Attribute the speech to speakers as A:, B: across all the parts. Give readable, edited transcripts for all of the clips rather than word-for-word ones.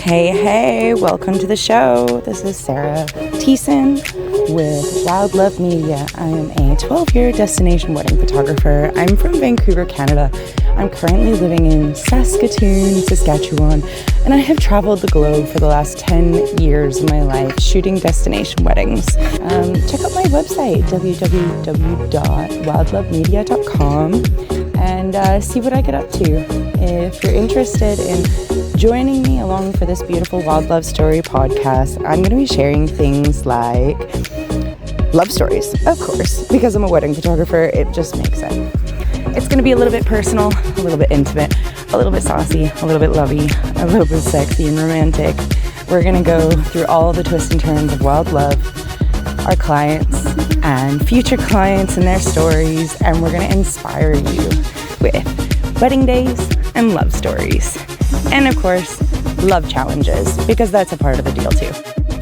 A: Hey, welcome to the show. This is Sarah Thiessen with Wild Love Media. I am a 12-year destination wedding photographer. I'm from Vancouver, Canada. I'm currently living in Saskatoon, Saskatchewan, and I have traveled the globe for the last 10 years of my life shooting destination weddings. Check out my website, www.wildlovemedia.com, and see what I get up to. If you're interested in joining me along for this beautiful Wild Love Story podcast, I'm going to be sharing things like love stories, of course, because I'm a wedding photographer. It just makes sense. It's going to be a little bit personal, a little bit intimate, a little bit saucy, a little bit lovey, a little bit sexy and romantic. We're going to go through all the twists and turns of wild love, our clients and future clients and their stories, and we're going to inspire you with wedding days and love stories. And of course, love challenges, because that's a part of the deal too.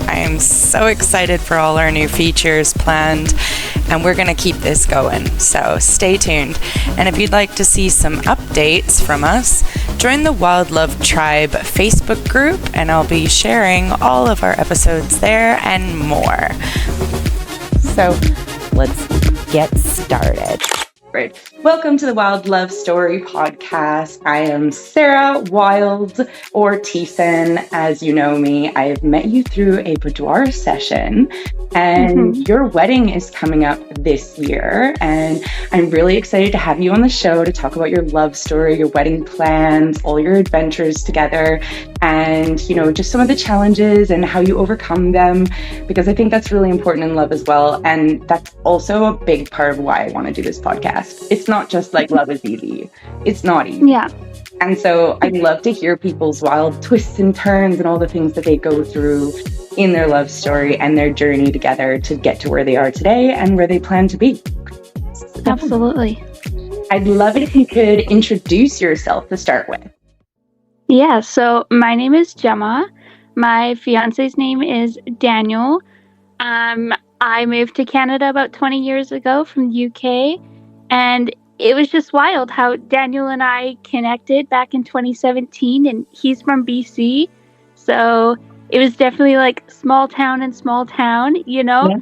A: I am so excited for all our new features planned, and we're going to keep this going, so stay tuned. And if you'd like to see some updates from us, join the Wild Love Tribe Facebook group, and I'll be sharing all of our episodes there and more. So let's get started. Right. Welcome to the Wild Love Story podcast. I am Sarah Wild, or Thiessen, as you know me. I have met you through a boudoir session, and your wedding is coming up this year. And I'm really excited to have you on the show to talk about your love story, your wedding plans, all your adventures together, and, you know, just some of the challenges and how you overcome them, because I think that's really important in love as well. And that's also a big part of why I want to do this podcast. It's not just like love is easy. It's not easy.
B: Yeah.
A: And so I'd love to hear people's wild twists and turns and all the things that they go through in their love story and their journey together to get to where they are today and where they plan to be.
B: Absolutely.
A: I'd love it if you could introduce yourself to start with.
B: Yeah, so my name is Jemma. My fiance's name is Daniel. I moved to Canada about 20 years ago from the UK, and it was just wild how Daniel and I connected back in 2017, and he's from BC, so it was definitely like small town, you know?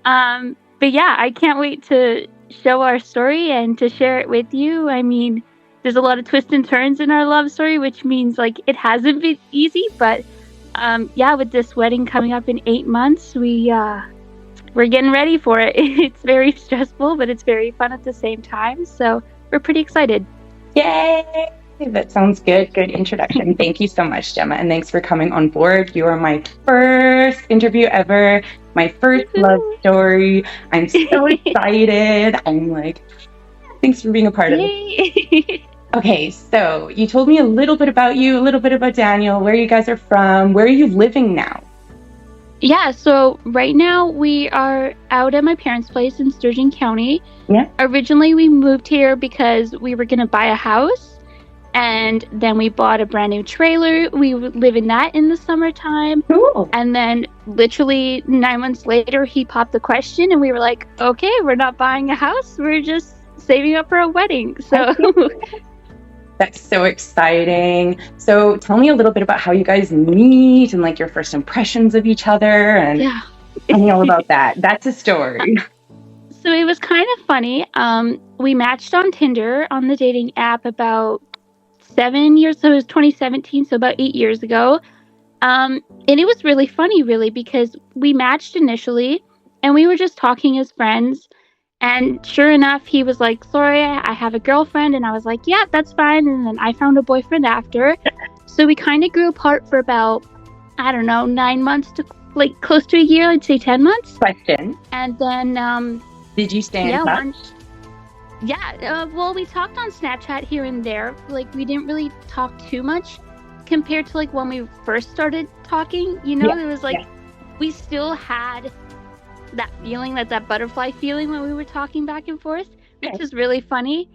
A: Yeah.
B: But yeah, I can't wait to show our story and to share it with you. I mean, there's a lot of twists and turns in our love story, which means like it hasn't been easy, but yeah, with this wedding coming up in 8 months, we're getting ready for it. It's very stressful, but it's very fun at the same time. So we're pretty excited.
A: Yay! That sounds good. Good introduction. Thank you so much, Jemma. And thanks for coming on board. You are my first interview ever, my first love story. I'm so excited. I'm like, thanks for being a part of it. Okay, so you told me a little bit about you, a little bit about Daniel, where you guys are from. Where are you living now?
B: Yeah, so right now we are out at my parents' place in Sturgeon County.
A: Yeah.
B: Originally we moved here because we were going to buy a house, and then we bought a brand new trailer. We would live in that in the summertime.
A: Cool.
B: And then literally 9 months later, he popped the question, and we were like, okay, we're not buying a house. We're just saving up for a wedding. So
A: that's so exciting. So tell me a little bit about how you guys meet and like your first impressions of each other, and tell me all about that. That's a story.
B: So it was kind of funny. We matched on Tinder on the dating app about 7 years. So it was 2017. So about 8 years ago. And it was really funny, really, because we matched initially and we were just talking as friends. And sure enough, he was like, sorry, I have a girlfriend. And I was like, yeah, that's fine. And then I found a boyfriend after. So we kind of grew apart for about, 9 months to like close to a year. I'd say 10 months.
A: Question.
B: And then,
A: did you stay in touch?
B: Well, we talked on Snapchat here and there. Like, we didn't really talk too much compared to like when we first started talking. You know, it was like we still had that feeling, that butterfly feeling when we were talking back and forth, which is really funny.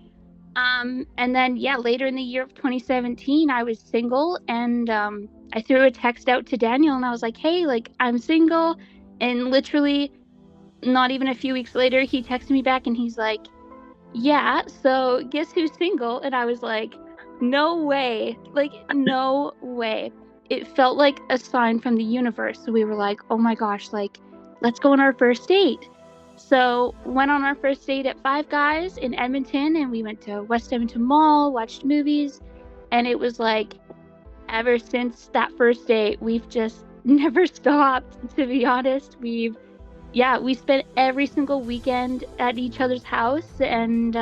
B: And then later in the year of 2017, I was single, and I threw a text out to Daniel, and I was like, hey, like, I'm single. And literally not even a few weeks later, he texted me back and he's like, yeah, so guess who's single? And I was like, no way. Like, no way. it felt like a sign from the universe. So we were like, oh my gosh, like, let's go on our first date. So went on our first date at Five Guys in Edmonton, and we went to West Edmonton Mall, watched movies, and it was like, ever since that first date, we've just never stopped, to be honest. We spent every single weekend at each other's house, and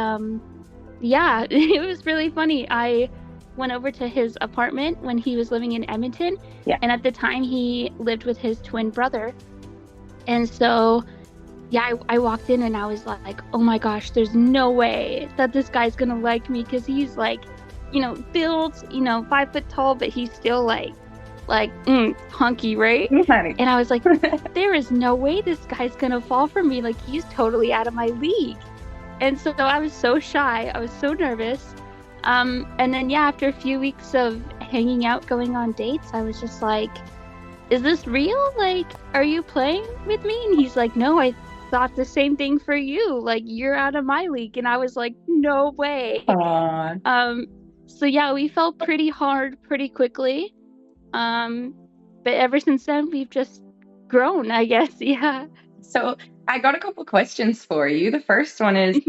B: it was really funny. I went over to his apartment when he was living in Edmonton, and at the time he lived with his twin brother. And so, I walked in and I was like, oh my gosh, there's no way that this guy's gonna like me, because he's like, built, 5 foot tall, but he's still like hunky, right? And I was like, there is no way this guy's gonna fall for me. Like, he's totally out of my league. And so I was so shy. I was so nervous. And then, after a few weeks of hanging out, going on dates, I was just like, is this real? Like, are you playing with me? And he's like, no, I thought the same thing for you. Like, you're out of my league. And I was like, no way. So we fell pretty hard pretty quickly. But ever since then, we've just grown, I guess. Yeah.
A: So I got a couple questions for you. The first one is,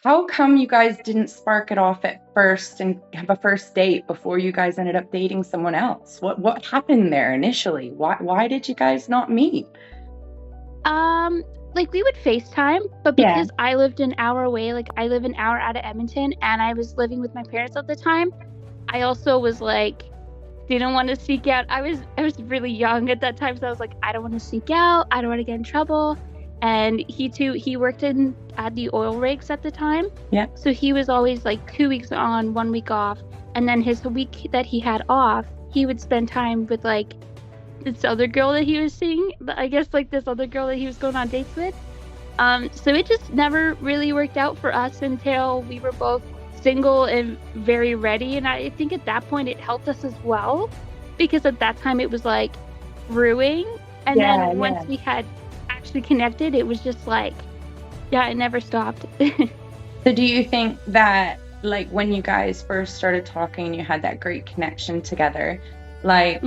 A: how come you guys didn't spark it off at first and have a first date before you guys ended up dating someone else? What happened there initially? Why did you guys not meet?
B: Like, we would FaceTime, but because I lived an hour away, like I live an hour out of Edmonton, and I was living with my parents at the time, I also was like, didn't want to seek out. I was really young at that time, so I was like, I don't want to seek out. I don't want to get in trouble. And he worked at the oil rigs at the time. Yeah. So he was always like 2 weeks on, 1 week off, and then his week that he had off, he would spend time with like this other girl that he was seeing. I guess like this other girl that he was going on dates with. So it just never really worked out for us until we were both single and very ready. And I think at that point it helped us as well, because at that time it was like brewing, and then once we had actually connected, it was just like, it never stopped.
A: So do you think that, like, when you guys first started talking, you had that great connection together, like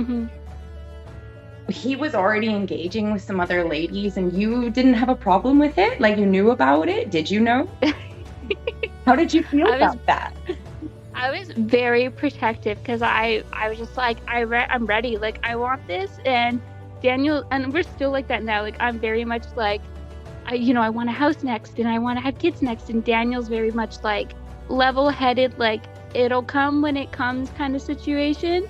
A: he was already engaging with some other ladies and you didn't have a problem with it? Like, you knew about it? Did you know? How did you feel about that?
B: I was very protective, because I was just like, I'm ready. Like, I want this. And Daniel, and we're still like that now. Like, I'm very much like, I want a house next, and I want to have kids next. And Daniel's very much like level-headed, like, it'll come when it comes kind of situation.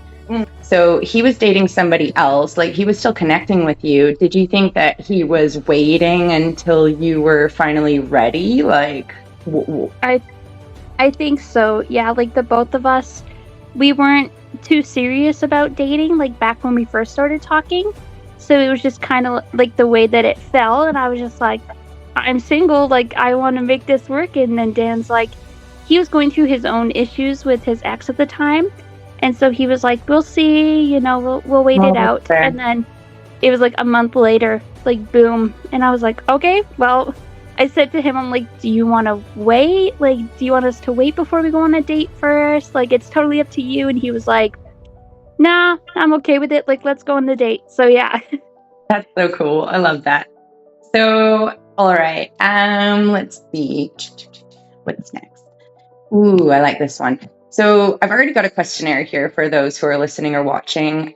B: So he was dating somebody else. Like, he was still connecting with you. Did you think that he was waiting until you were finally ready? Like, I think so. Yeah, like the both of us, we weren't too serious about dating, like back when we first started talking. So it was just kind of like the way that it fell, and I was just like, I'm single, like I want to make this work. And then Dan's like, he was going through his own issues with his ex at the time, and so he was like, we'll see, we'll wait it out. Fair. And then it was like a month later, like boom, and I was like, okay, well, I said to him, I'm like, do you want to wait? Like, do you want us to wait before we go on a date first? Like, it's totally up to you. And he was like, nah, I'm okay with it. Like, let's go on the date. So, yeah.
A: That's so cool. I love that. So, all right. Let's see. What's next? Ooh, I like this one. So I've already got a questionnaire here for those who are listening or watching.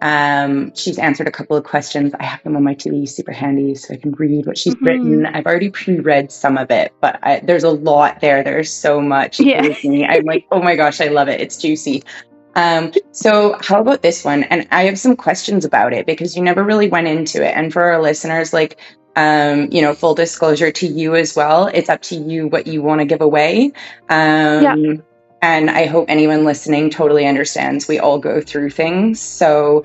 A: She's answered a couple of questions. I have them on my TV, super handy, so I can read what she's written. I've already pre-read some of it, but there's a lot there. There's so much. Yeah. I'm like, oh my gosh, I love it. It's juicy. So how about this one? And I have some questions about it because you never really went into it. And for our listeners, like, full disclosure to you as well. It's up to you what you want to give away. And I hope anyone listening totally understands we all go through things. So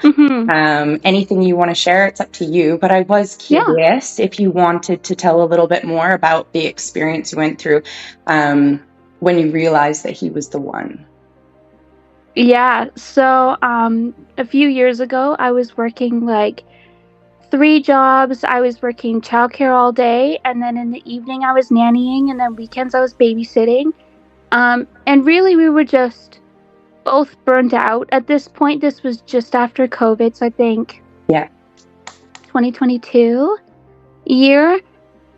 A: anything you want to share, it's up to you. But I was curious if you wanted to tell a little bit more about the experience you went through when you realized that he was the one.
B: Yeah. So a few years ago, I was working like 3 jobs. I was working childcare all day, and then in the evening I was nannying, and then weekends I was babysitting. And really we were just both burned out at this point. This was just after COVID, so I think 2022 year.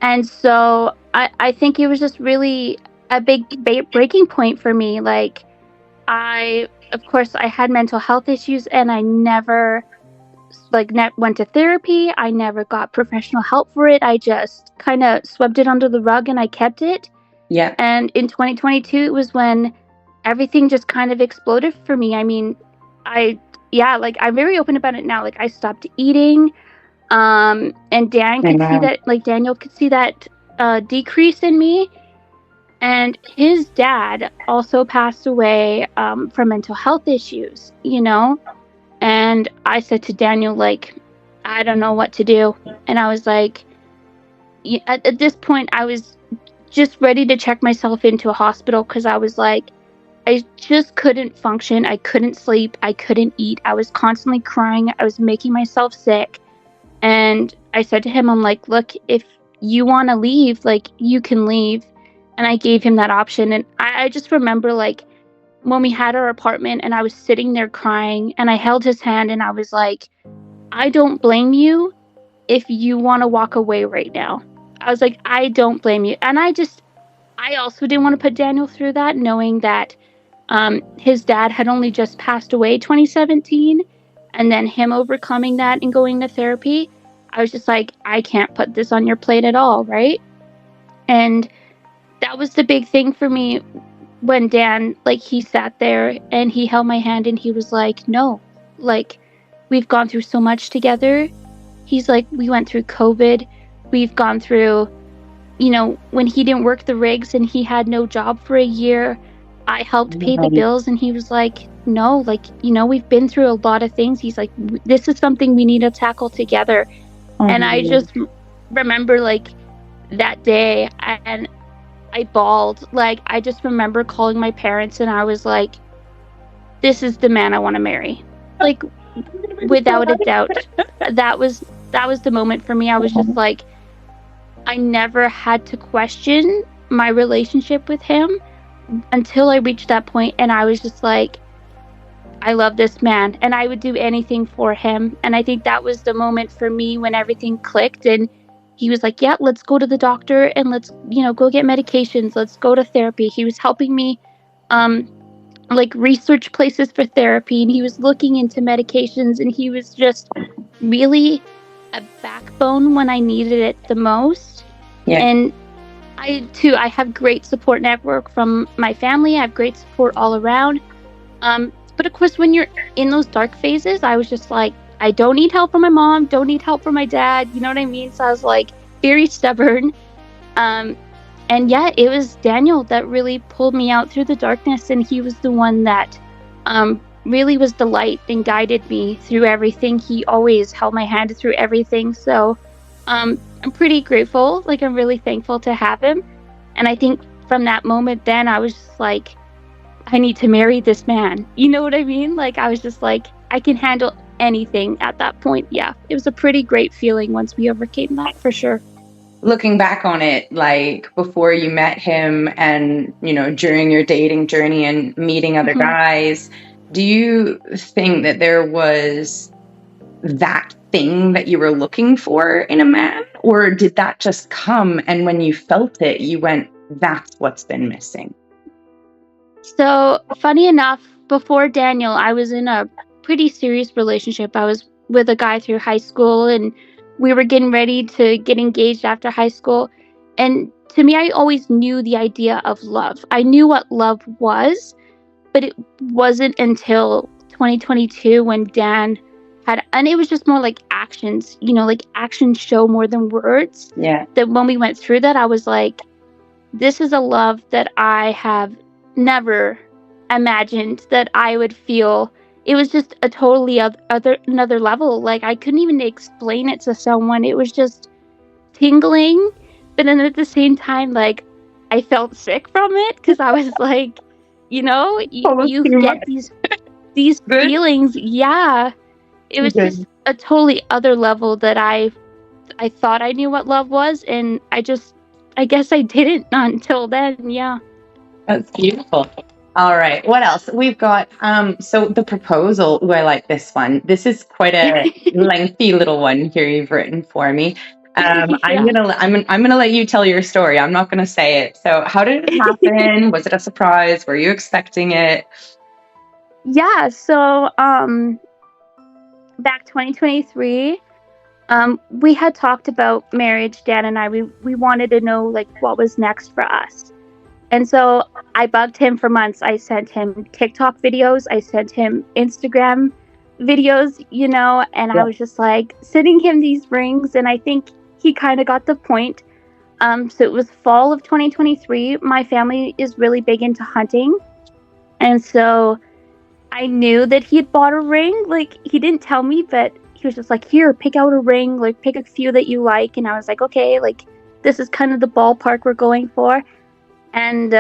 B: And so I think it was just really a big breaking point for me. Like, of course, I had mental health issues, and I never went to therapy. I never got professional help for it. I just kind of swept it under the rug and I kept it.
A: Yeah.
B: And in 2022, it was when everything just kind of exploded for me. I mean, I'm very open about it now. Like, I stopped eating. And Dan could see that, like, Daniel could see that decrease in me. And his dad also passed away from mental health issues, you know? And I said to Daniel, like, I don't know what to do. And I was like, at this point, I was just ready to check myself into a hospital because I was like, I just couldn't function. I couldn't sleep. I couldn't eat. I was constantly crying. I was making myself sick. And I said to him, I'm like, look, if you want to leave, like, you can leave. And I gave him that option. And I just remember, like, when we had our apartment and I was sitting there crying and I held his hand and I was like, I don't blame you if you want to walk away right now. I was like, I don't blame you. And I also didn't want to put Daniel through that, knowing that his dad had only just passed away 2017, and then him overcoming that and going to therapy. I was just like, I can't put this on your plate at all, right? And that was the big thing for me when Dan, like, he sat there and he held my hand and he was like, no, like, we've gone through so much together. He's like, we went through COVID. We've gone through, you know, when he didn't work the rigs and he had no job for a year, I helped pay the bills. And he was like, no, like, you know, we've been through a lot of things. He's like, this is something we need to tackle together. And I just remember, like, that day, and I bawled. Like, I just remember calling my parents and I was like, this is the man I want to marry. Like, without a doubt. That was the moment for me. I was just like, I never had to question my relationship with him until I reached that point, and I was just like, I love this man and I would do anything for him. And I think that was the moment for me when everything clicked, and he was like, yeah, let's go to the doctor and let's, you know, go get medications. Let's go to therapy. He was helping me like, research places for therapy, and he was looking into medications, and he was just really a backbone when I needed it the most. Yeah. And I have great support network from my family. I have great support all around. But of course, when you're in those dark phases, I was just like, I don't need help from my mom, don't need help from my dad, you know what I mean? So I was like very stubborn. And yeah, it was Daniel that really pulled me out through the darkness, and he was the one that really was the light and guided me through everything. He always held my hand through everything. So I'm pretty grateful. Like, I'm really thankful to have him. And I think from that moment then, I was just like, I need to marry this man. You know what I mean? Like, I was just like, I can handle anything at that point. Yeah, it was a pretty great feeling once we overcame that, for sure.
A: Looking back on it, like, before you met him and, you know, during your dating journey and meeting other guys, do you think that there was that thing that you were looking for in a man? Or did that just come, and when you felt it, you went, that's what's been missing?
B: So, funny enough, before Daniel, I was in a pretty serious relationship. I was with a guy through high school, and we were getting ready to get engaged after high school. And to me, I always knew the idea of love. I knew what love was, but it wasn't until 2022 when Dan had, and it was just more like actions, you know, like actions show more than words. Yeah. That when we went through that, I was like, this is a love that I have never imagined that I would feel. It was just a totally another level. Like, I couldn't even explain it to someone. It was just tingling, but then at the same time, like, I felt sick from it because I was like, you know, you get these feelings. Yeah, it was just a totally other level that I thought I knew what love was, and I guess I didn't until then. Yeah,
A: that's beautiful.
C: All right. What else? We've got so the proposal. Ooh, I like this one. This is quite a lengthy little one here you've written for me.
B: Yeah.
C: I'm gonna let you tell your story. I'm not gonna say it. So how did it happen? Was it a surprise? Were you expecting it?
B: Yeah, so back 2023, we had talked about marriage, Dan and I. We wanted to know like what was next for us. And so I bugged him for months. I sent him TikTok videos, I sent him Instagram videos, and I was just like sending him these rings, and I think he kind of got the point. So it was fall of 2023. My family is really big into hunting. And so I knew that he had bought a ring. Like, he didn't tell me, but he was just like, here, pick out a ring, like, pick a few that you like. And I was like, okay, like, this is kind of the ballpark we're going for. And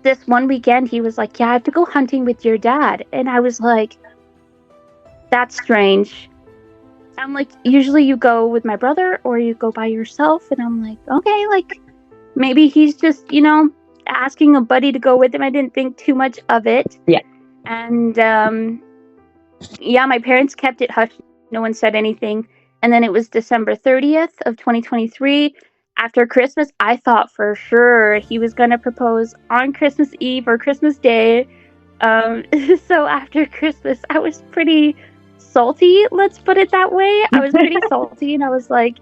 B: this one weekend, he was like, yeah, I have to go hunting with your dad. And I was like, that's strange. I'm like, usually you go with my brother or you go by yourself. And I'm like, okay, like, maybe he's just, asking a buddy to go with him. I didn't think too much of it.
C: Yeah.
B: And my parents kept it hush. No one said anything. And then it was December 30th of 2023. After Christmas, I thought for sure he was going to propose on Christmas Eve or Christmas Day. So after Christmas, I was pretty salty, let's put it that way. I was pretty salty, and I was like,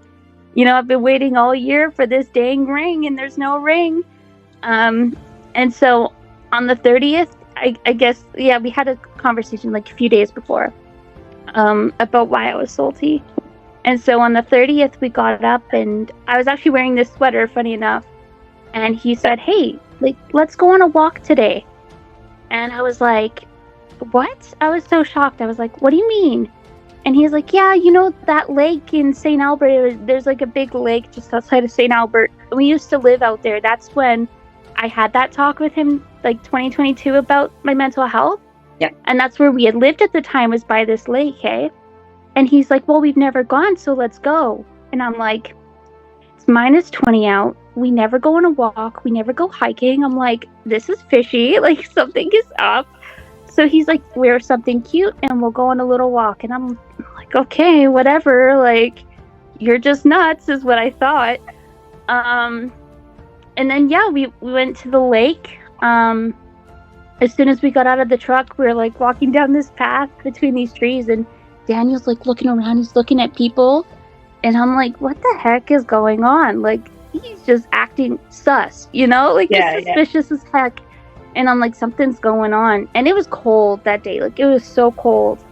B: I've been waiting all year for this dang ring, and there's no ring. And so on the 30th, I guess, we had a conversation like a few days before about why I was salty. And so on the 30th, we got up, and I was actually wearing this sweater, funny enough. And he said, hey, like, let's go on a walk today. And I was like, what? I was so shocked. I was like, what do you mean? And he's like, yeah, that lake in St. Albert, there's like a big lake just outside of St. Albert. We used to live out there. That's when I had that talk with him, like 2022, about my mental health.
C: Yeah.
B: And that's where we had lived at the time, was by this lake, hey? And he's like, well, we've never gone, so let's go. And I'm like, it's -20 out. We never go on a walk. We never go hiking. I'm like, this is fishy. Like, something is up. So he's like, wear something cute and we'll go on a little walk. And I'm like, okay, whatever. Like, you're just nuts, is what I thought. And then, we went to the lake. As soon as we got out of the truck, we were like walking down this path between these trees, and Daniel's like looking around. He's looking at people. And I'm like, what the heck is going on? Like, he's just acting sus, like, just suspicious as heck. And I'm like, something's going on. And it was cold that day. Like, it was so cold.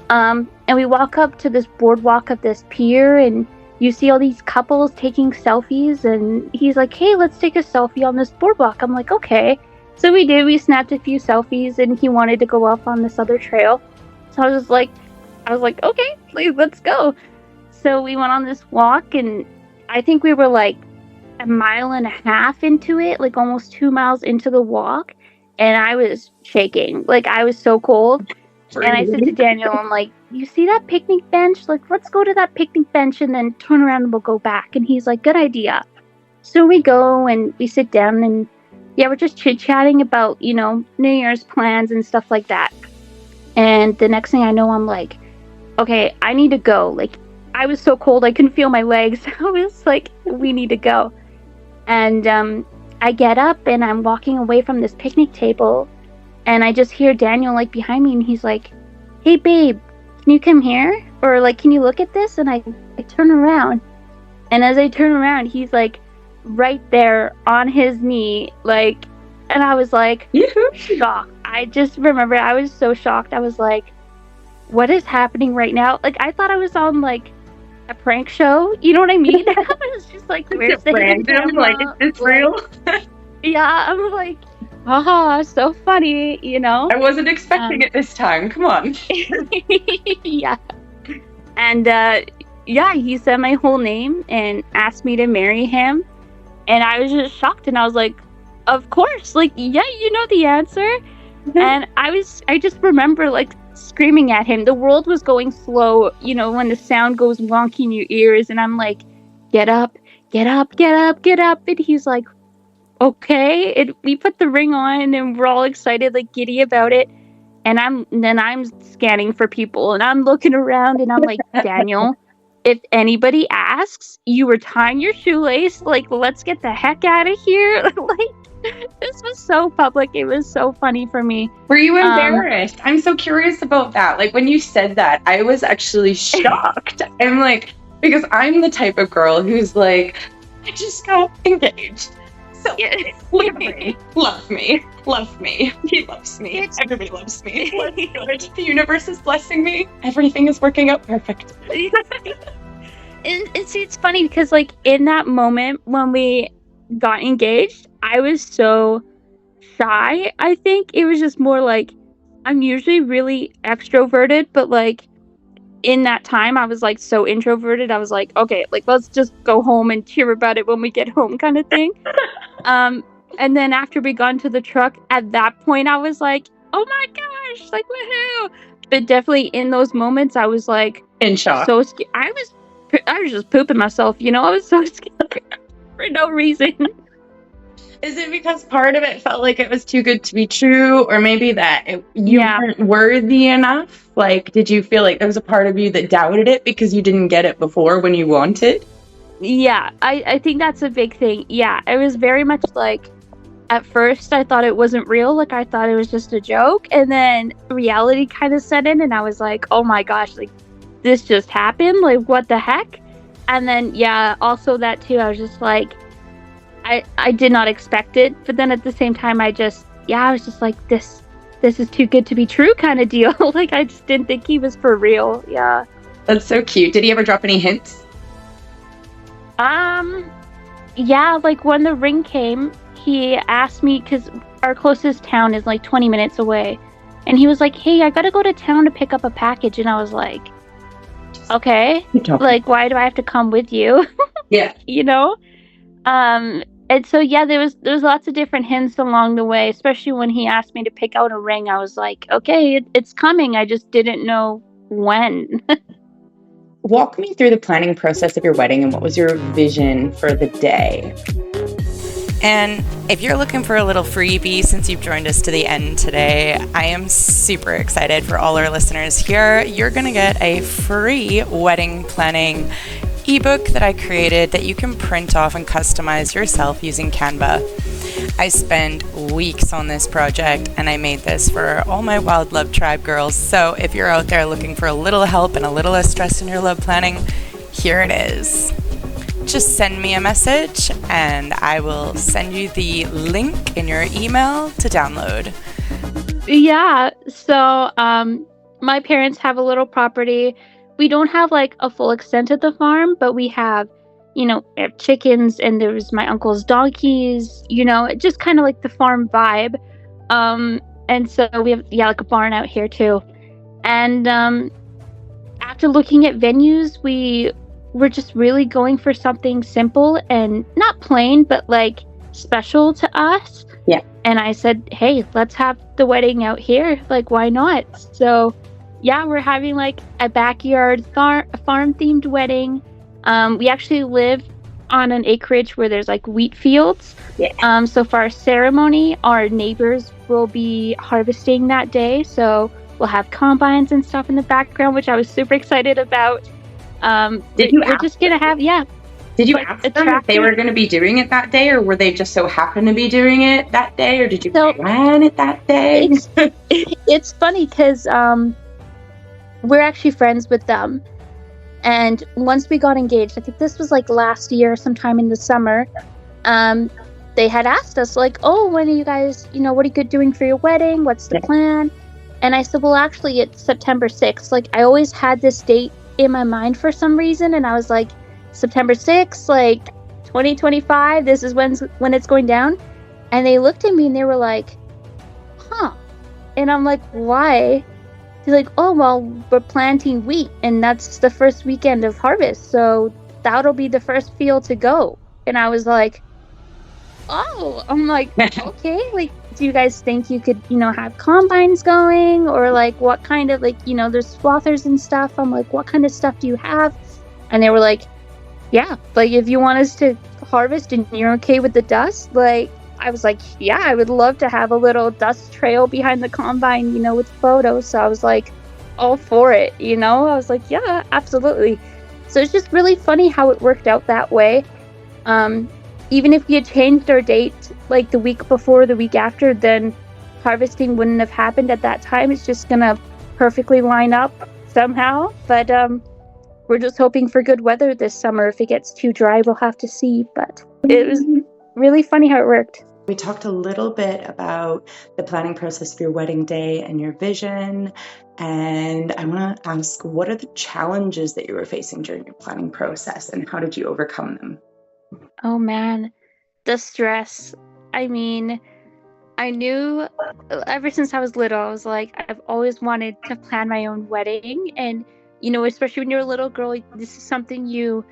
B: And we walk up to this boardwalk of this pier, and you see all these couples taking selfies. And he's like, hey, let's take a selfie on this boardwalk. I'm like, okay. So we did. We snapped a few selfies, and he wanted to go off on this other trail. So I was like, okay, please, let's go. So we went on this walk, and I think we were like a 1.5 miles into it, like almost 2 miles into the walk. And I was shaking. Like, I was so cold. And I said to Daniel, I'm like, you see that picnic bench? Like, let's go to that picnic bench and then turn around and we'll go back. And he's like, good idea. So we go and we sit down, and we're just chit-chatting about, New Year's plans and stuff like that. And the next thing I know, I'm like, okay, I need to go. Like, I was so cold, I couldn't feel my legs. I was like, we need to go. And I get up, and I'm walking away from this picnic table, and I just hear Daniel, like, behind me, and he's like, hey, babe, can you come here? Or, like, can you look at this? And I turn around. And as I turn around, he's, like, right there on his knee, like, and I was, like, shocked. I just remember I was so shocked. I was like, what is happening right now? Like, I thought I was on, like, a prank show. You know what I mean? I was just like, where's the hidden camera?
C: Like, it's real.
B: Yeah, I'm like, haha, so funny,
C: I wasn't expecting it this time. Come on.
B: Yeah. And he said my whole name and asked me to marry him. And I was just shocked, and I was like, of course, like, yeah, you know the answer. Mm-hmm. And I just remember, like, screaming at him. The world was going slow, when the sound goes wonky in your ears, and I'm like, get up, get up, get up, get up. And he's like, okay. We put the ring on and we're all excited, like giddy about it. And I'm scanning for people and I'm looking around and I'm like, Daniel, if anybody asks, you were tying your shoelace, like, let's get the heck out of here. Like, this was so public. It was so funny for me.
C: Were you embarrassed? I'm so curious about that. Like, when you said that, I was actually shocked. I'm like, because I'm the type of girl who's like, I just got engaged. So love me, love me, love me. He loves me. Everybody loves me. Good. The universe is blessing me. Everything is working out perfect.
B: And see, it's funny because, like, in that moment when we got engaged, I was so shy. I think it was just more like, I'm usually really extroverted, but like in that time I was like so introverted. I was like, okay, like, let's just go home and cheer about it when we get home, kind of thing. And then after we got into the truck, at that point I was like, oh my gosh, like, woohoo. But definitely in those moments I was like
C: in shock.
B: So scared. I was just pooping myself, you know. I was so scared for no reason.
C: Is it because part of it felt like it was too good to be true, or maybe that you weren't worthy enough? Like, did you feel like there was a part of you that doubted it because you didn't get it before when you wanted?
B: Yeah, I think that's a big thing. Yeah, it was very much like, at first I thought it wasn't real. Like, I thought it was just a joke. And then reality kind of set in and I was like, oh my gosh, like, this just happened. Like, what the heck? And then, yeah, also that too, I was just like, I did not expect it. But then at the same time, I was just like, this is too good to be true kind of deal. Like, I just didn't think he was for real. Yeah.
C: That's so cute. Did he ever drop any hints?
B: Yeah, like when the ring came, he asked me, because our closest town is like 20 minutes away. And he was like, hey, I gotta go to town to pick up a package. And I was like, okay, like, why do I have to come with you?
C: Yeah.
B: You know? And so, yeah, there was lots of different hints along the way, especially when he asked me to pick out a ring. I was like, okay, it's coming. I just didn't know when.
C: Walk me through the planning process of your wedding and what was your vision for the day?
A: And if you're looking for a little freebie since you've joined us to the end today, I am super excited for all our listeners here. You're going to get a free wedding planning ebook that I created that you can print off and customize yourself using Canva. I spent weeks on this project and I made this for all my Wild Love Tribe girls. So if you're out there looking for a little help and a little less stress in your love planning, here it is. Just send me a message and I will send you the link in your email to download.
B: Yeah, so my parents have a little property. We don't have like a full extent of the farm, but we have, we have chickens and there's my uncle's donkeys, just kind of like the farm vibe. And so we have, like a barn out here too. And after looking at venues, we're just really going for something simple and not plain, but like special to us.
C: Yeah.
B: And I said, hey, let's have the wedding out here. Like, why not? So yeah, we're having like a backyard farm themed wedding. We actually live on an acreage where there's like wheat fields.
C: Yeah.
B: So for our ceremony, our neighbors will be harvesting that day. So we'll have combines and stuff in the background, which I was super excited about. We're just gonna have
C: Did you ask them if they were going to be doing it that day, or were they just so happen to be doing it that day, or did you plan it that day?
B: It's funny because we're actually friends with them, and once we got engaged, I think this was like last year, sometime in the summer, they had asked us like, oh, when are you guys, what are you doing for your wedding? What's the plan? And I said, well, actually, it's September 6th. Like, I always had this date in my mind for some reason, and I was like, September 6th, like 2025, this is when it's going down. And they looked at me and they were like, huh. And I'm like, why? He's like, oh, well, we're planting wheat and that's the first weekend of harvest, so that'll be the first field to go. And I was like, oh, I'm like, okay, like, do you guys think you could, have combines going, or like what kind of, like, there's swathers and stuff. I'm like, what kind of stuff do you have? And they were like, yeah, like, if you want us to harvest and you're okay with the dust, like, I was like, yeah, I would love to have a little dust trail behind the combine, you know, with photos. So I was like, all for it, you know? I was like, yeah, absolutely. So it's just really funny how it worked out that way. Even if we had changed our date like the week before, the week after, then harvesting wouldn't have happened at that time. It's just gonna perfectly line up somehow. But we're just hoping for good weather this summer. If it gets too dry, we'll have to see. But it was really funny how it worked.
A: We talked a little bit about the planning process of your wedding day and your vision. And I want to ask, what are the challenges that you were facing during your planning process and how did you overcome them?
B: Oh man, the stress. I mean, I knew ever since I was little, I was like, I've always wanted to plan my own wedding. And, you know, especially when you're a little girl, this is something you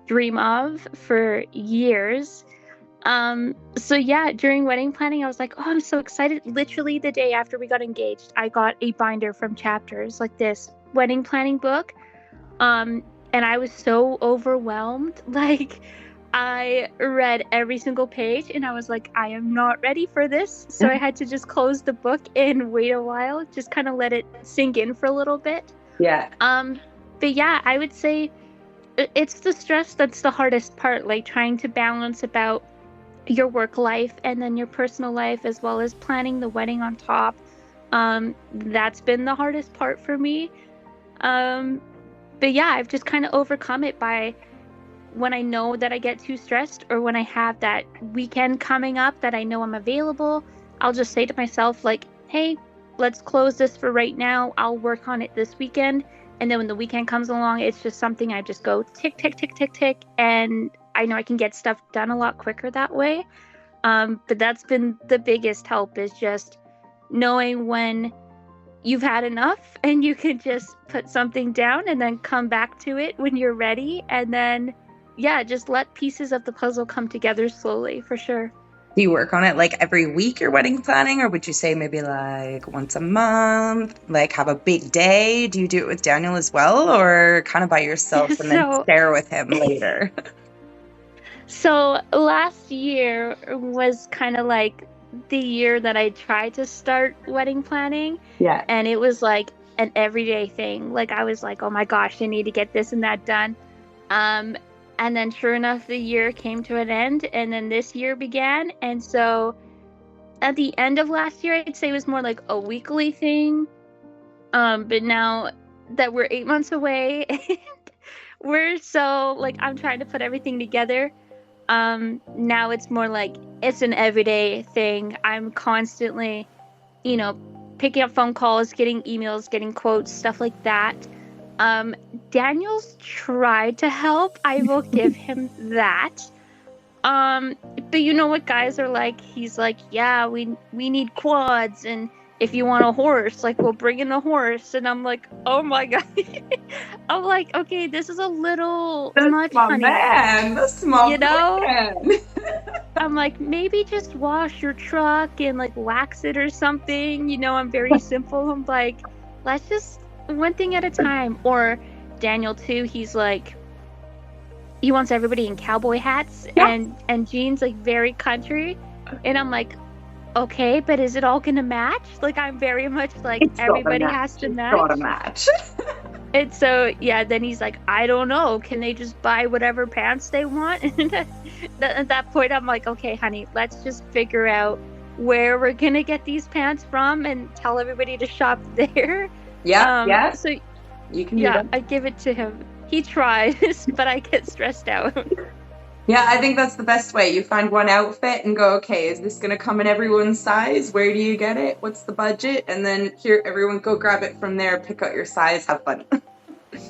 B: dream of for years. So yeah, during wedding planning, I was like, oh, I'm so excited. Literally the day after we got engaged, I got a binder from Chapters, like this wedding planning book. And I was so overwhelmed. Like, I read every single page and I was like, I am not ready for this. So I had to just close the book and wait a while, just kind of let it sink in for a little bit.
A: Yeah.
B: But yeah, I would say it's the stress that's the hardest part, like trying to balance about your work life and then your personal life, as well as planning the wedding on top. That's been the hardest part for me. But yeah, I've just kind of overcome it by when I know that I get too stressed or when I have that weekend coming up that I know I'm available, I'll just say to myself, like, hey, let's close this for right now. I'll work on it this weekend. And then when the weekend comes along, it's just something I just go tick, tick, tick, tick, tick. And I know I can get stuff done a lot quicker that way. But that's been the biggest help, is just knowing when you've had enough and you can just put something down and then come back to it when you're ready. And then, yeah, just let pieces of the puzzle come together slowly, for sure.
A: Do you work on it like every week, your wedding planning, or would you say maybe like once a month, like have a big day? Do you do it with Daniel as well, or kind of by yourself and then share with him later?
B: So last year was kind of like the year that I tried to start wedding planning.
A: Yeah.
B: And it was like an everyday thing. Like I was like, oh my gosh, I need to get this and that done. And then sure enough, the year came to an end and then this year began. And so at the end of last year, I'd say it was more like a weekly thing. But now that we're 8 months away, and we're so like, I'm trying to put everything together. Now it's more like it's an everyday thing. I'm constantly, you know, picking up phone calls, getting emails, getting quotes, stuff like that. Daniel's tried to help. I will give him that. But you know what guys are like? He's like, yeah, we need quads, and if you want a horse, like we'll bring in a horse. And I'm like, oh my god. I'm like, okay, this is a little much, honey.
A: Man, the small,
B: you know. I'm like, maybe just wash your truck and like wax it or something. You know, I'm very simple. I'm like, let's just one thing at a time. Or Daniel too, he's like, he wants everybody in cowboy hats and jeans, like very country. And I'm like, okay, but is it all gonna match? Like, I'm very much like, everybody has to match.
A: It's gotta match.
B: And so yeah, then he's like, I don't know, can they just buy whatever pants they want? And at that point I'm like, okay honey, let's just figure out where we're gonna get these pants from and tell everybody to shop there.
A: Yeah.
B: So
A: you can do that.
B: I give it to him. He tries, but I get stressed out.
A: Yeah, I think that's the best way. You find one outfit and go, okay, is this going to come in everyone's size? Where do you get it? What's the budget? And then here, everyone go grab it from there, pick out your size, have fun.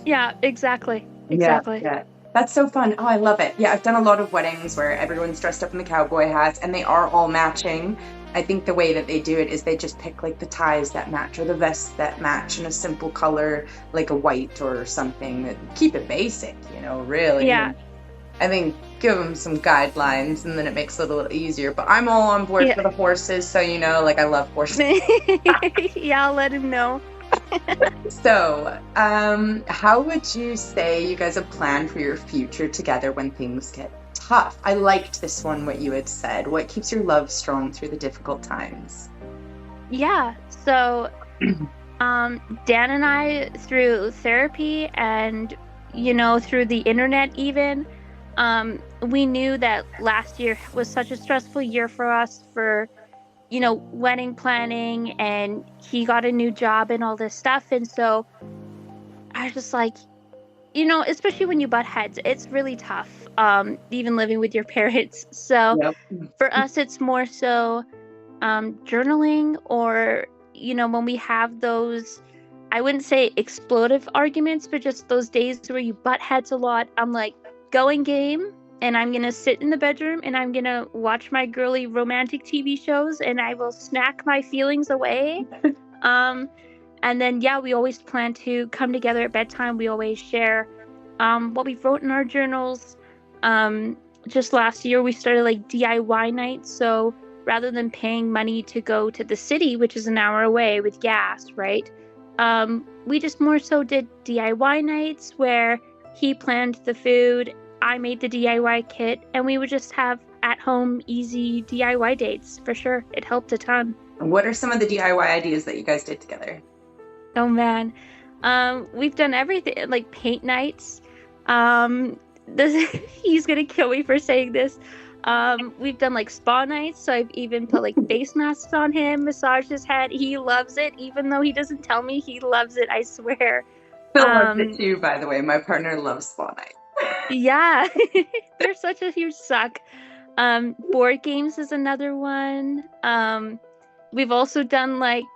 B: Yeah, exactly.
A: Yeah. That's so fun. Oh, I love it. Yeah, I've done a lot of weddings where everyone's dressed up in the cowboy hats and they are all matching. I think the way that they do it is they just pick like the ties that match or the vests that match in a simple color, like a white or something. Keep it basic, you know, really.
B: Yeah.
A: I think give them some guidelines and then it makes it a little easier. But I'm all on board for the horses, so you know, like I love horses.
B: Yeah, I'll let him know.
A: So, how would you say you guys have planned for your future together when things get
C: tough. I liked this one, what you had said. What keeps your love strong through the difficult times?
B: Yeah. So, Dan and I, through therapy and, through the internet even, we knew that last year was such a stressful year for us for, wedding planning, and he got a new job and all this stuff. And so I was just like, especially when you butt heads, it's really tough, even living with your parents. So for us, it's more so journaling, or, when we have those, I wouldn't say explosive arguments, but just those days where you butt heads a lot. I'm like, going game, and I'm going to sit in the bedroom and I'm going to watch my girly romantic TV shows, and I will snack my feelings away. And then, we always plan to come together at bedtime. We always share what we wrote in our journals. Just last year, we started like DIY nights. So rather than paying money to go to the city, which is an hour away with gas, right? We just more so did DIY nights where he planned the food, I made the DIY kit, and we would just have at-home, easy DIY dates. For sure, it helped a ton.
C: What are some of the DIY ideas that you guys did together?
B: Oh man, we've done everything, like paint nights. He's gonna kill me for saying this. We've done like spa nights, so I've even put like face masks on him, massaged his head. He loves it, even though he doesn't tell me. He loves it, I swear.
C: Phil loves it too, by the way. My partner loves spa nights.
B: Yeah, they're such a huge suck. Board games is another one. We've also done like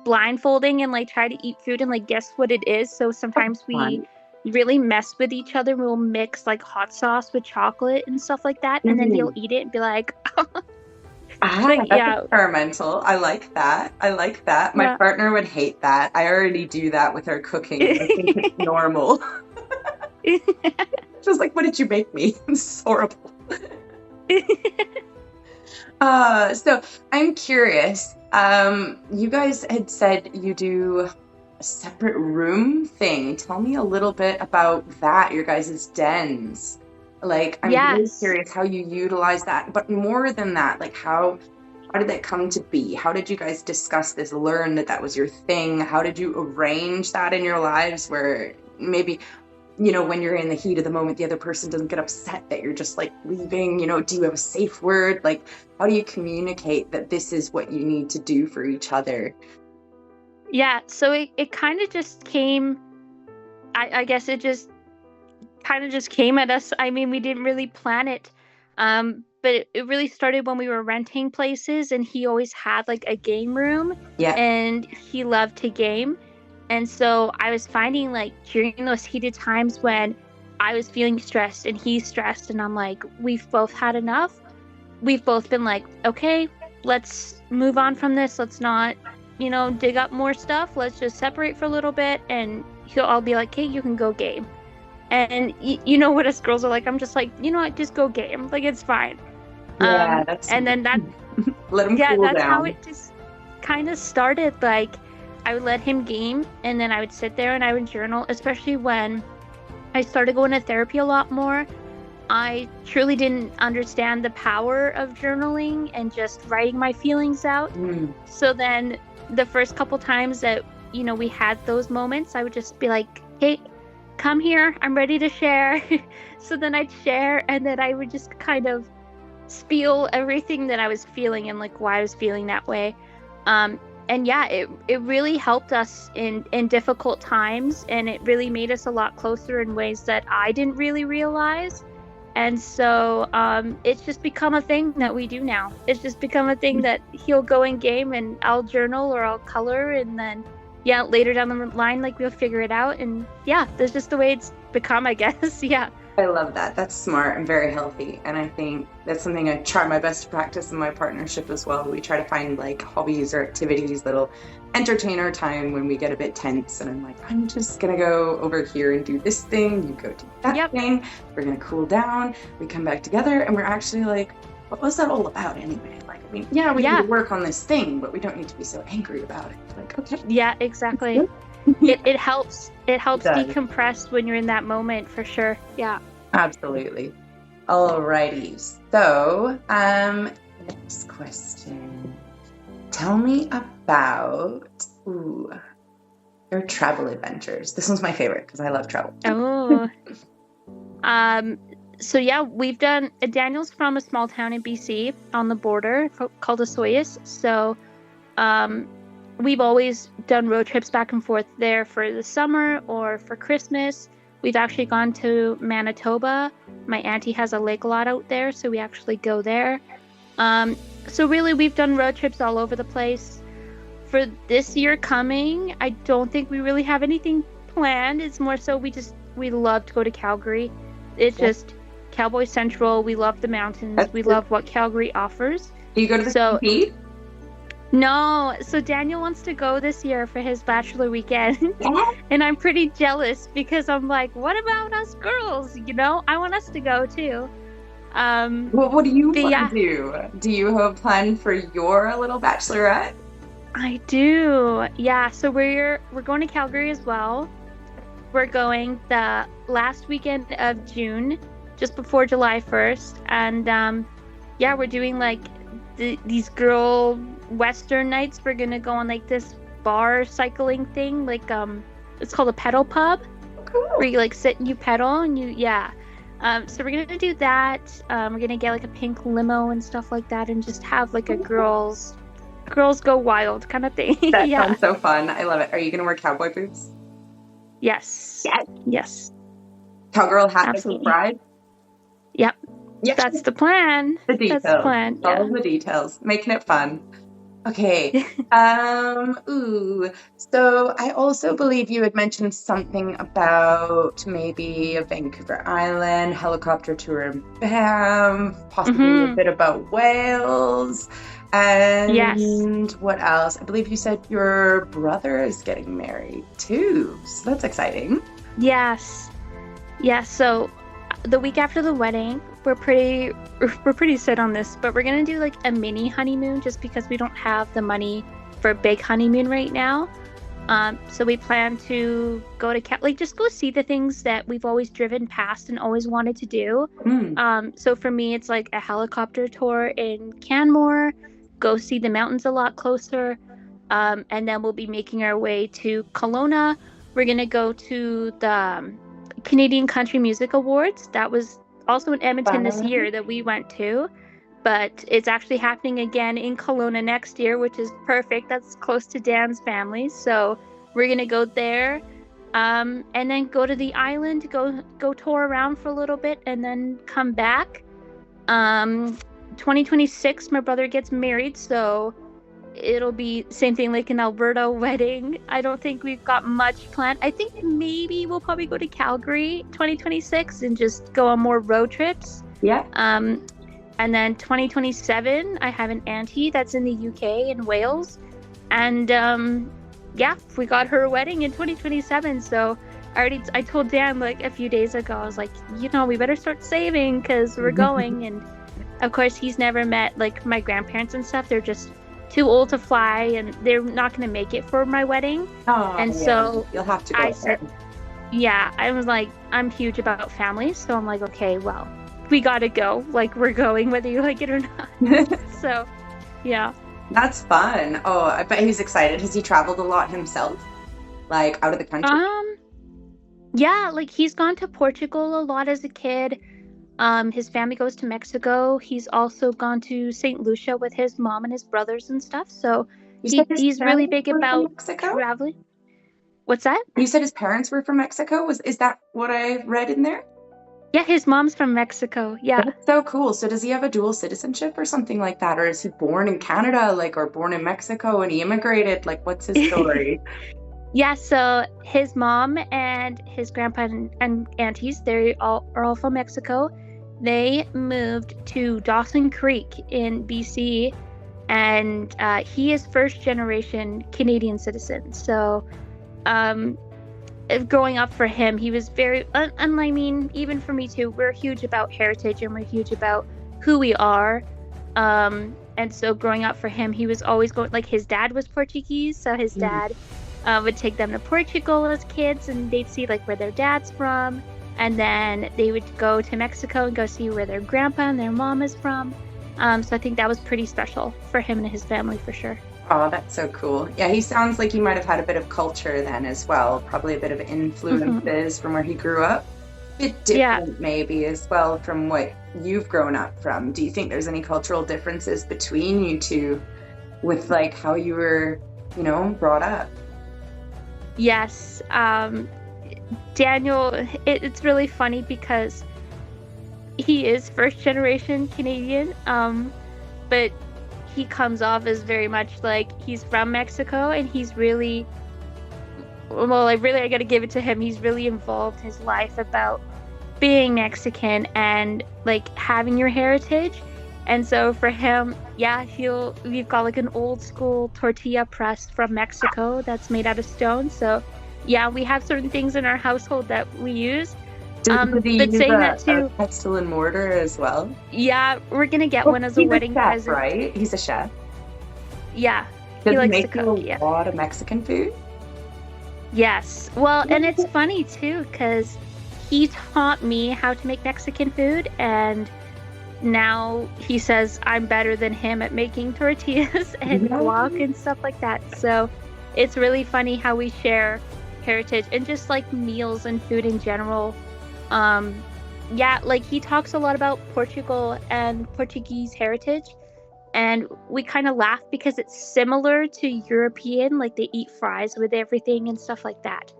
B: blindfolding and like try to eat food and like guess what it is. So sometimes we really mess with each other. We'll mix like hot sauce with chocolate and stuff like that, and then he'll eat it and be like,
C: that's experimental. I like that. My partner would hate that. I already do that with our cooking. I think it's normal. Just like, what did you make me? This is horrible. So I'm curious. You guys had said you do a separate room thing. Tell me a little bit about that, your guys' dens. Like, I'm really curious how you utilize that. But more than that, like, how did that come to be? How did you guys discuss this, learn that was your thing? How did you arrange that in your lives where maybe, when you're in the heat of the moment, the other person doesn't get upset that you're just like leaving? Do you have a safe word? Like, how do you communicate that this is what you need to do for each other?
B: Yeah, so it kind of just came, I guess it just kind of just came at us. I mean, we didn't really plan it, but it really started when we were renting places, and he always had like a game room, and he loved to game. And so I was finding like during those heated times when I was feeling stressed and he's stressed, and I'm like, we've both had enough. We've both been like, okay, let's move on from this. Let's not, dig up more stuff. Let's just separate for a little bit. And I'll be like, hey, you can go game. And you know what us girls are like. I'm just like, you know what, just go game. Like, it's fine.
C: Yeah, that's.
B: And then that.
C: Let him cool
B: that's
C: down.
B: how it just kind of started. Like, I would let him game, and then I would sit there and I would journal, especially when I started going to therapy a lot more. I truly didn't understand the power of journaling and just writing my feelings out. So then the first couple times that, we had those moments, I would just be like, hey, come here, I'm ready to share. So then I'd share, and then I would just kind of spiel everything that I was feeling and like why I was feeling that way. And yeah, it really helped us in difficult times, and it really made us a lot closer in ways that I didn't really realize. And so it's just become a thing that we do now. It's just become a thing that he'll go in game and I'll journal or I'll color, and then later down the line, like, we'll figure it out. And that's just the way it's become, I guess.
C: I love that. That's smart and very healthy. And I think that's something I try my best to practice in my partnership as well. We try to find like hobbies or activities that'll entertain our time when we get a bit tense. And I'm like, I'm just going to go over here and do this thing. You go do that thing. We're going to cool down. We come back together and we're actually like, what was that all about anyway? Like, I mean, we need to work on this thing, but we don't need to be so angry about it. Like, okay.
B: Yeah, exactly. It helps. It helps decompress when you're in that moment, for sure. Yeah.
C: Absolutely. Alrighty. So, next question. Tell me about your travel adventures. This one's my favorite because I love travel.
B: Oh. So yeah, we've done. Daniel's from a small town in BC on the border called Osoyoos. So, we've always done road trips back and forth there for the summer or for Christmas. We've actually gone to Manitoba. My auntie has a lake lot out there, so we actually go there. So really, we've done road trips all over the place. For this year coming, I don't think we really have anything planned. It's more so we love to go to Calgary. It's just Cowboy Central. We love the mountains. We love what Calgary offers.
C: Do you go to the CP?
B: No. So Daniel wants to go this year for his bachelor weekend. And I'm pretty jealous because I'm like, what about us girls? You know, I want us to go too.
C: What do you want to do? Do you have a plan for your little bachelorette?
B: I do. Yeah. So we're going to Calgary as well. We're going the last weekend of June, just before July 1st. And we're doing like these girl Western nights. We're going to go on like this bar cycling thing. Like, it's called a pedal pub.
C: Cool.
B: Where you like sit and you pedal and so we're going to do that. We're going to get like a pink limo and stuff like that and just have like a girls go wild kind of thing.
C: That sounds so fun. I love it. Are you going to wear cowboy boots?
B: Yes. Yes.
C: Cowgirl hat. Absolutely. Bride?
B: Yep. That's the plan.
C: The details.
B: That's the plan.
C: All of the details. Making it fun. Okay. So I also believe you had mentioned something about maybe a Vancouver Island, helicopter tour in Banff, possibly a bit about Wales. And what else? I believe you said your brother is getting married too. So that's exciting.
B: Yes. So the week after the wedding, we're pretty set on this, but we're gonna do like a mini honeymoon just because we don't have the money for a big honeymoon right now. So we plan to go to just go see the things that we've always driven past and always wanted to do. So for me, it's like a helicopter tour in Canmore, go see the mountains a lot closer, and then we'll be making our way to Kelowna. We're gonna go to the Canadian Country Music Awards. That was also in Edmonton this year that we went to, but it's actually happening again in Kelowna next year, which is perfect. That's close to Dan's family, so we're gonna go there, and then go to the island, go tour around for a little bit, and then come back. 2026, my brother gets married, so it'll be same thing like an Alberta wedding. I don't think we've got much planned. I think maybe we'll probably go to Calgary 2026 and just go on more road trips.
C: Yeah.
B: And then 2027, I have an auntie that's in the UK in Wales, and we got her wedding in 2027. So I told Dan like a few days ago, I was like, we better start saving because we're going. And of course, he's never met like my grandparents and stuff. They're just too old to fly, and they're not going to make it for my wedding. So
C: you'll have to go.
B: I said, I was like, I'm huge about family, so I'm like, okay, well, we gotta go. Like, we're going whether you like it or not. So, yeah.
C: That's fun. Oh, I bet he's excited. Has he traveled a lot himself, like out of the country?
B: Yeah, like he's gone to Portugal a lot as a kid. His family goes to Mexico. He's also gone to St. Lucia with his mom and his brothers and stuff. So he's really big about traveling. What's that?
C: You said his parents were from Mexico. Is that what I read in there?
B: Yeah, his mom's from Mexico. Yeah.
C: That's so cool. So does he have a dual citizenship or something like that? Or is he born in Canada, or born in Mexico and he immigrated? Like, what's his story?
B: Yeah, so his mom and his grandpa and aunties, they are all from Mexico. They moved to Dawson Creek in BC, and he is first generation Canadian citizen. So growing up for him, he was very, and I mean, even for me too, we're huge about heritage and we're huge about who we are. And so growing up for him, he was always going, like his dad was Portuguese, so his dad would take them to Portugal as kids, and they'd see like where their dad's from. And then they would go to Mexico and go see where their grandpa and their mom is from. So I think that was pretty special for him and his family for sure.
C: Oh, that's so cool. Yeah, he sounds like he might have had a bit of culture then as well, probably a bit of influences from where he grew up. A bit different maybe as well from what you've grown up from. Do you think there's any cultural differences between you two with like how you were, brought up?
B: Yes. Daniel, it's really funny because he is first generation Canadian, but he comes off as very much like he's from Mexico, and he's really, I gotta give it to him. He's really involved his life about being Mexican and like having your heritage. And so for him, we've got like an old school tortilla press from Mexico that's made out of stone. So yeah, we have certain things in our household that we use.
C: But saying that too, a pestle and mortar as well.
B: Yeah, we're gonna get one as a wedding present.
C: Right? He's a chef.
B: Yeah,
C: he likes to cook. A lot of Mexican food.
B: Yes. Well, and it's funny too because he taught me how to make Mexican food, and now he says I'm better than him at making tortillas and guac and stuff like that. So it's really funny how we share heritage and just like meals and food in general. Like he talks a lot about Portugal and Portuguese heritage, and we kind of laugh because it's similar to European, like they eat fries with everything and stuff like that.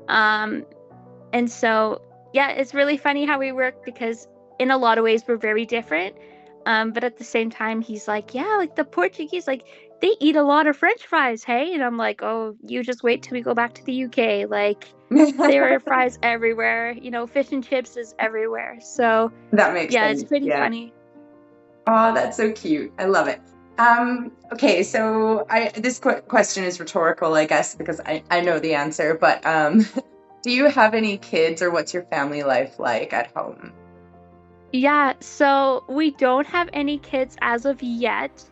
B: And so it's really funny how we work because in a lot of ways we're very different, but at the same time he's like, like the Portuguese, like they eat a lot of French fries, hey? And I'm like, oh, you just wait till we go back to the UK. Like there are fries everywhere, fish and chips is everywhere. So
C: that makes sense.
B: It's pretty funny.
C: Oh, that's so cute. I love it. Okay, so this question is rhetorical, I guess, because I know the answer, but do you have any kids, or what's your family life like at home?
B: Yeah, so we don't have any kids as of yet.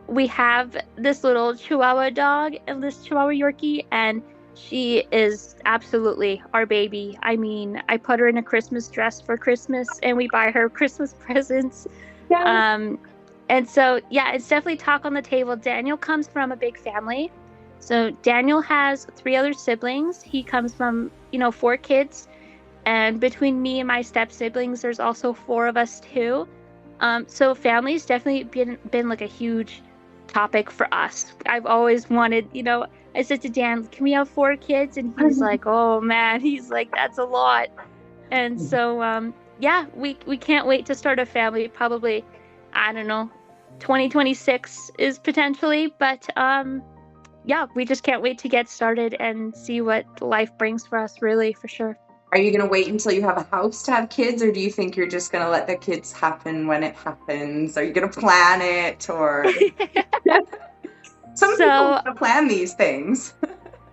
B: We have this little Chihuahua dog and this Chihuahua Yorkie, and she is absolutely our baby. I mean, I put her in a Christmas dress for Christmas, and we buy her Christmas presents. Yeah. And so, it's definitely talk on the table. Daniel comes from a big family. So Daniel has 3 other siblings. He comes from, 4 kids. And between me and my step siblings, there's also 4 of us too. So family's definitely been like a huge topic for us. I've always wanted, I said to Dan, can we have 4 kids? And he's like, oh man, he's like, that's a lot. And so, we can't wait to start a family. Probably, I don't know, 2026 is potentially, but we just can't wait to get started and see what life brings for us, really, for sure.
C: Are you going to wait until you have a house to have kids, or do you think you're just going to let the kids happen when it happens? Are you going to plan it, or some people plan these things?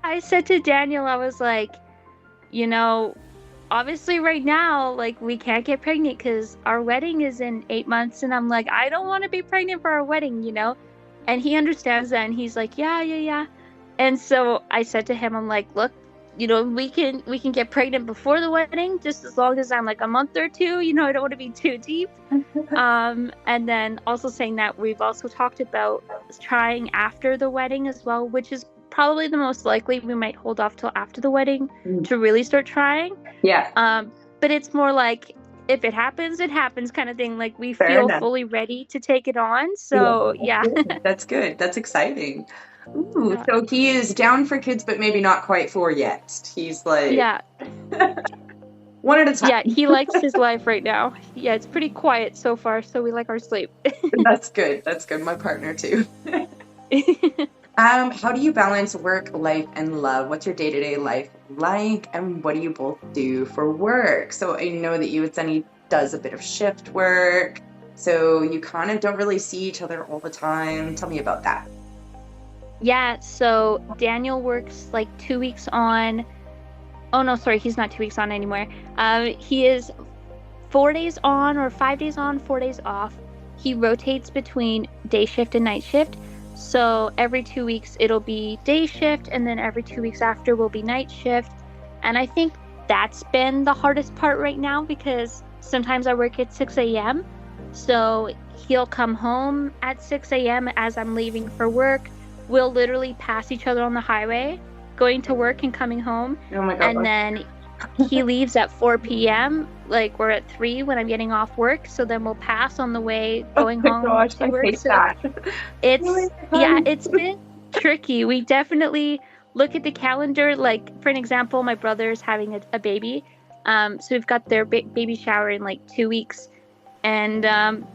B: I said to Daniel, I was like, obviously right now, like we can't get pregnant because our wedding is in 8 months, and I'm like, I don't want to be pregnant for our wedding, and he understands that, and he's like, yeah. And so I said to him, I'm like, look, we can get pregnant before the wedding, just as long as I'm like a month or 2, I don't want to be too deep. And then also saying that we've also talked about trying after the wedding as well, which is probably the most likely. We might hold off till after the wedding to really start trying. Yeah. But it's more like, if it happens, it happens kind of thing. Like we feel fully ready to take it on. So
C: That's good. That's exciting. Ooh, so he is down for kids, but maybe not quite 4 yet. He's like, one at a time.
B: Yeah, he likes his life right now. Yeah, it's pretty quiet so far, so we like our sleep.
C: That's good. My partner too. How do you balance work, life, and love? What's your day-to-day life like, and what do you both do for work? So I know that you and Sunny does a bit of shift work, so you kind of don't really see each other all the time. Tell me about that.
B: Yeah, so Daniel works like 2 weeks on. Oh no, sorry, he's not 2 weeks on anymore. He is 4 days on, or 5 days on, 4 days off. He rotates between day shift and night shift. So every 2 weeks it'll be day shift, and then every 2 weeks after will be night shift. And I think that's been the hardest part right now, because sometimes I work at 6 a.m. So he'll come home at 6 a.m. as I'm leaving for work. We'll literally pass each other on the highway, going to work and coming home.
C: Oh my God.
B: And then he leaves at 4 p.m. Like, we're at 3 when I'm getting off work. So then we'll pass on the way going home to work.
C: I hate that.
B: It's been tricky. We definitely look at the calendar. Like, for an example, my brother's having a baby. So we've got their baby shower in like 2 weeks. And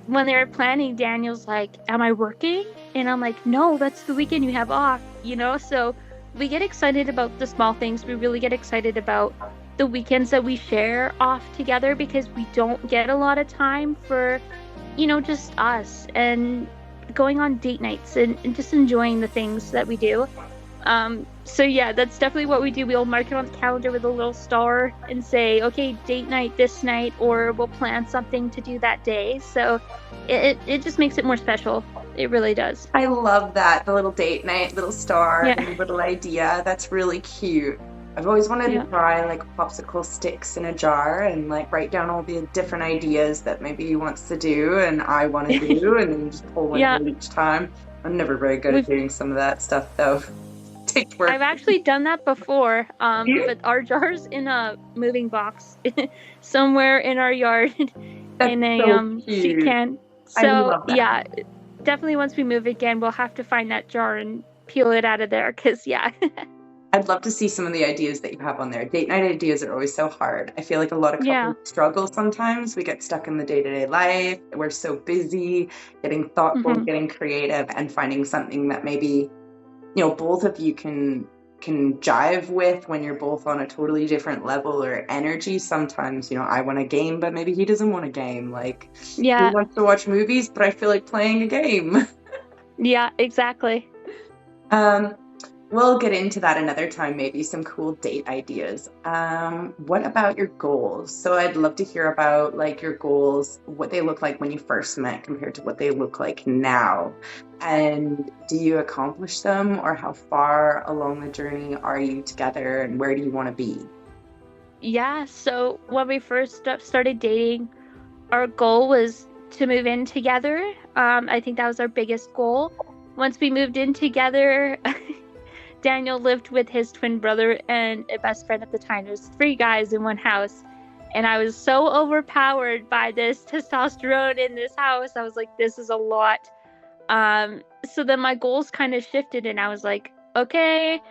B: when they were planning, Daniel's like, am I working? And I'm like, no, that's the weekend you have off, you know? So we get excited about the small things. We really get excited about the weekends that we share off together, because we don't get a lot of time for, you know, just us and going on date nights and just enjoying the things that we do. So yeah, that's definitely what we do. We'll mark it on the calendar with a little star and say, okay, date night this night, or we'll plan something to do that day. So it just makes it more special. It really does.
C: I love that. The little date night, little star, and little idea. That's really cute. I've always wanted to try like popsicle sticks in a jar and like write down all the different ideas that maybe he wants to do and I want to do, and then just pull one out each time. I'm never very good at doing some of that stuff though. Takes work.
B: I've actually done that before, but our jar's in a moving box somewhere in our yard.
C: That's
B: in a
C: so
B: sheet can. So yeah, definitely once we move again, we'll have to find that jar and peel it out of there, because
C: I'd love to see some of the ideas that you have on there. Date night ideas are always so hard. I feel like a lot of couples struggle sometimes. We get stuck in the day-to-day life. We're so busy getting thoughtful, getting creative, and finding something that maybe, you know, both of you can jive with when you're both on a totally different level or energy. Sometimes, you know, I want a game, but maybe he doesn't want a game. Like, he wants to watch movies, but I feel like playing a game.
B: Yeah, exactly.
C: We'll get into that another time, maybe some cool date ideas. What about your goals? So I'd love to hear about like your goals, what they look like when you first met compared to what they look like now. And do you accomplish them, or how far along the journey are you together, and where do you want to be?
B: Yeah, so when we first started dating, our goal was to move in together. I think that was our biggest goal. Once we moved in together, Daniel lived with his twin brother and a best friend at the time. There's 3 guys in one house. And I was so overpowered by this testosterone in this house. I was like, this is a lot. So then my goals kind of shifted, and I was like, okay,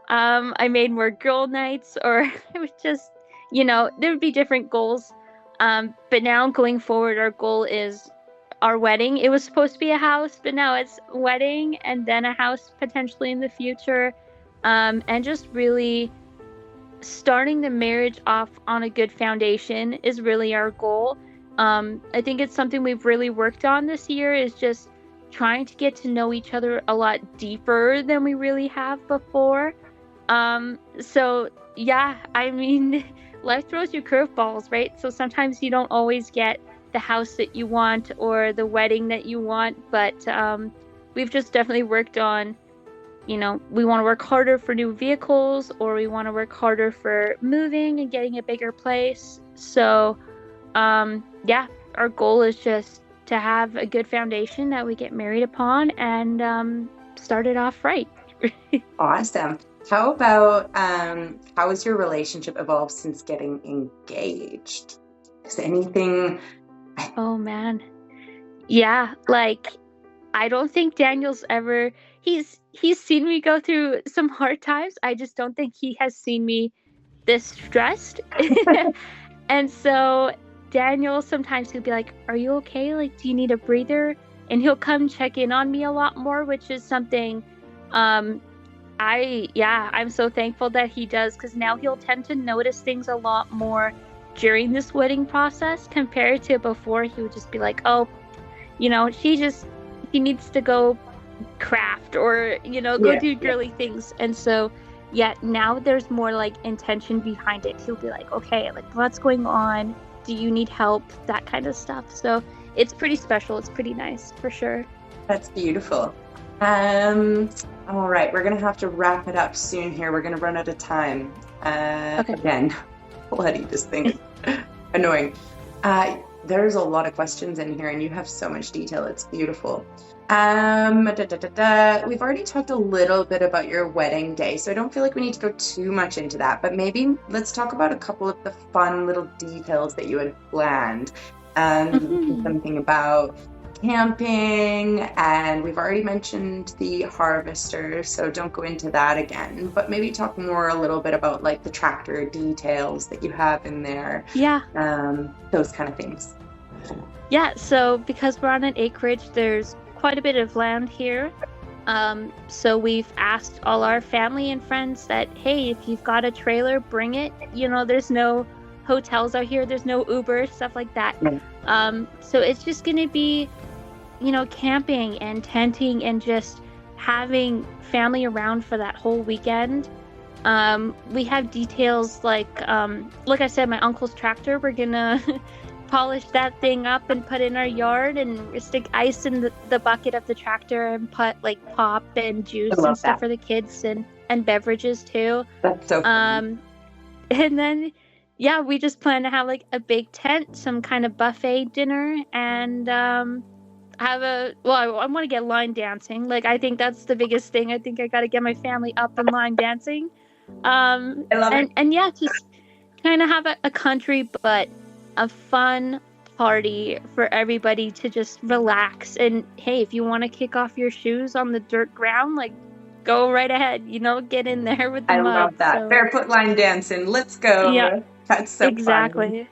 B: I made more girl nights, or it was just, you know, there would be different goals. But now going forward, our goal is our wedding. It was supposed to be a house, but now it's wedding and then a house potentially in the future. And just really starting the marriage off on a good foundation is really our goal. I think it's something we've really worked on this year, is just trying to get to know each other a lot deeper than we really have before. So yeah, I mean, life throws you curveballs, right? So sometimes you don't always get the house that you want or the wedding that you want, but we've just definitely worked on, you know, we want to work harder for new vehicles, or we want to work harder for moving and getting a bigger place. So yeah, our goal is just to have a good foundation that we get married upon and start it off right.
C: Awesome. How about how has your relationship evolved since getting engaged? Is anything?
B: Oh man, yeah. Like, I don't think Daniel's ever. He's seen me go through some hard times. I just don't think he has seen me this stressed. And so Daniel, sometimes he'll be like, are you okay? Like, do you need a breather? And he'll come check in on me a lot more, which is something I'm so thankful that he does, because now he'll tend to notice things a lot more during this wedding process compared to before. He would just be like, oh, you know, he needs to go craft, or, you know, go do girly things. And so now there's more like intention behind it. He'll be like, okay, like, what's going on? Do you need help? That kind of stuff. So it's pretty special. It's pretty nice, for sure.
C: That's beautiful. All right, we're gonna have to wrap it up soon here. We're gonna run out of time again. bloody distinct. Annoying. There's a lot of questions in here, and you have so much detail. It's beautiful. We've already talked a little bit about your wedding day, so I don't feel like we need to go too much into that, but maybe let's talk about a couple of the fun little details that you had planned. Something about camping, and we've already mentioned the harvester, so don't go into that again, but maybe talk more a little bit about like the tractor details that you have in there.
B: Yeah.
C: Those kind of things.
B: Yeah, so because we're on an acreage, there's quite a bit of land here. So we've asked all our family and friends that, hey, if you've got a trailer, bring it. You know, there's no hotels out here, there's no Uber, stuff like that. So it's just going to be, you know, camping and tenting and just having family around for that whole weekend. We have details like I said, my uncle's tractor, we're gonna polish that thing up and put in our yard and stick ice in the bucket of the tractor and put like pop and juice and stuff for the kids and beverages too.
C: That's so fun.
B: And then yeah, we just plan to have like a big tent, some kind of buffet dinner, and I want to get line dancing. Like, I think that's the biggest thing. I think I got to get my family up and line dancing.
C: I love it.
B: And yeah, just kind of have a country, but a fun party for everybody to just relax. And hey, if you want to kick off your shoes on the dirt ground, like, go right ahead, you know, get in there with the mud.
C: I love that. So, barefoot line dancing. Let's go.
B: Yeah,
C: that's so
B: exactly.
C: fun.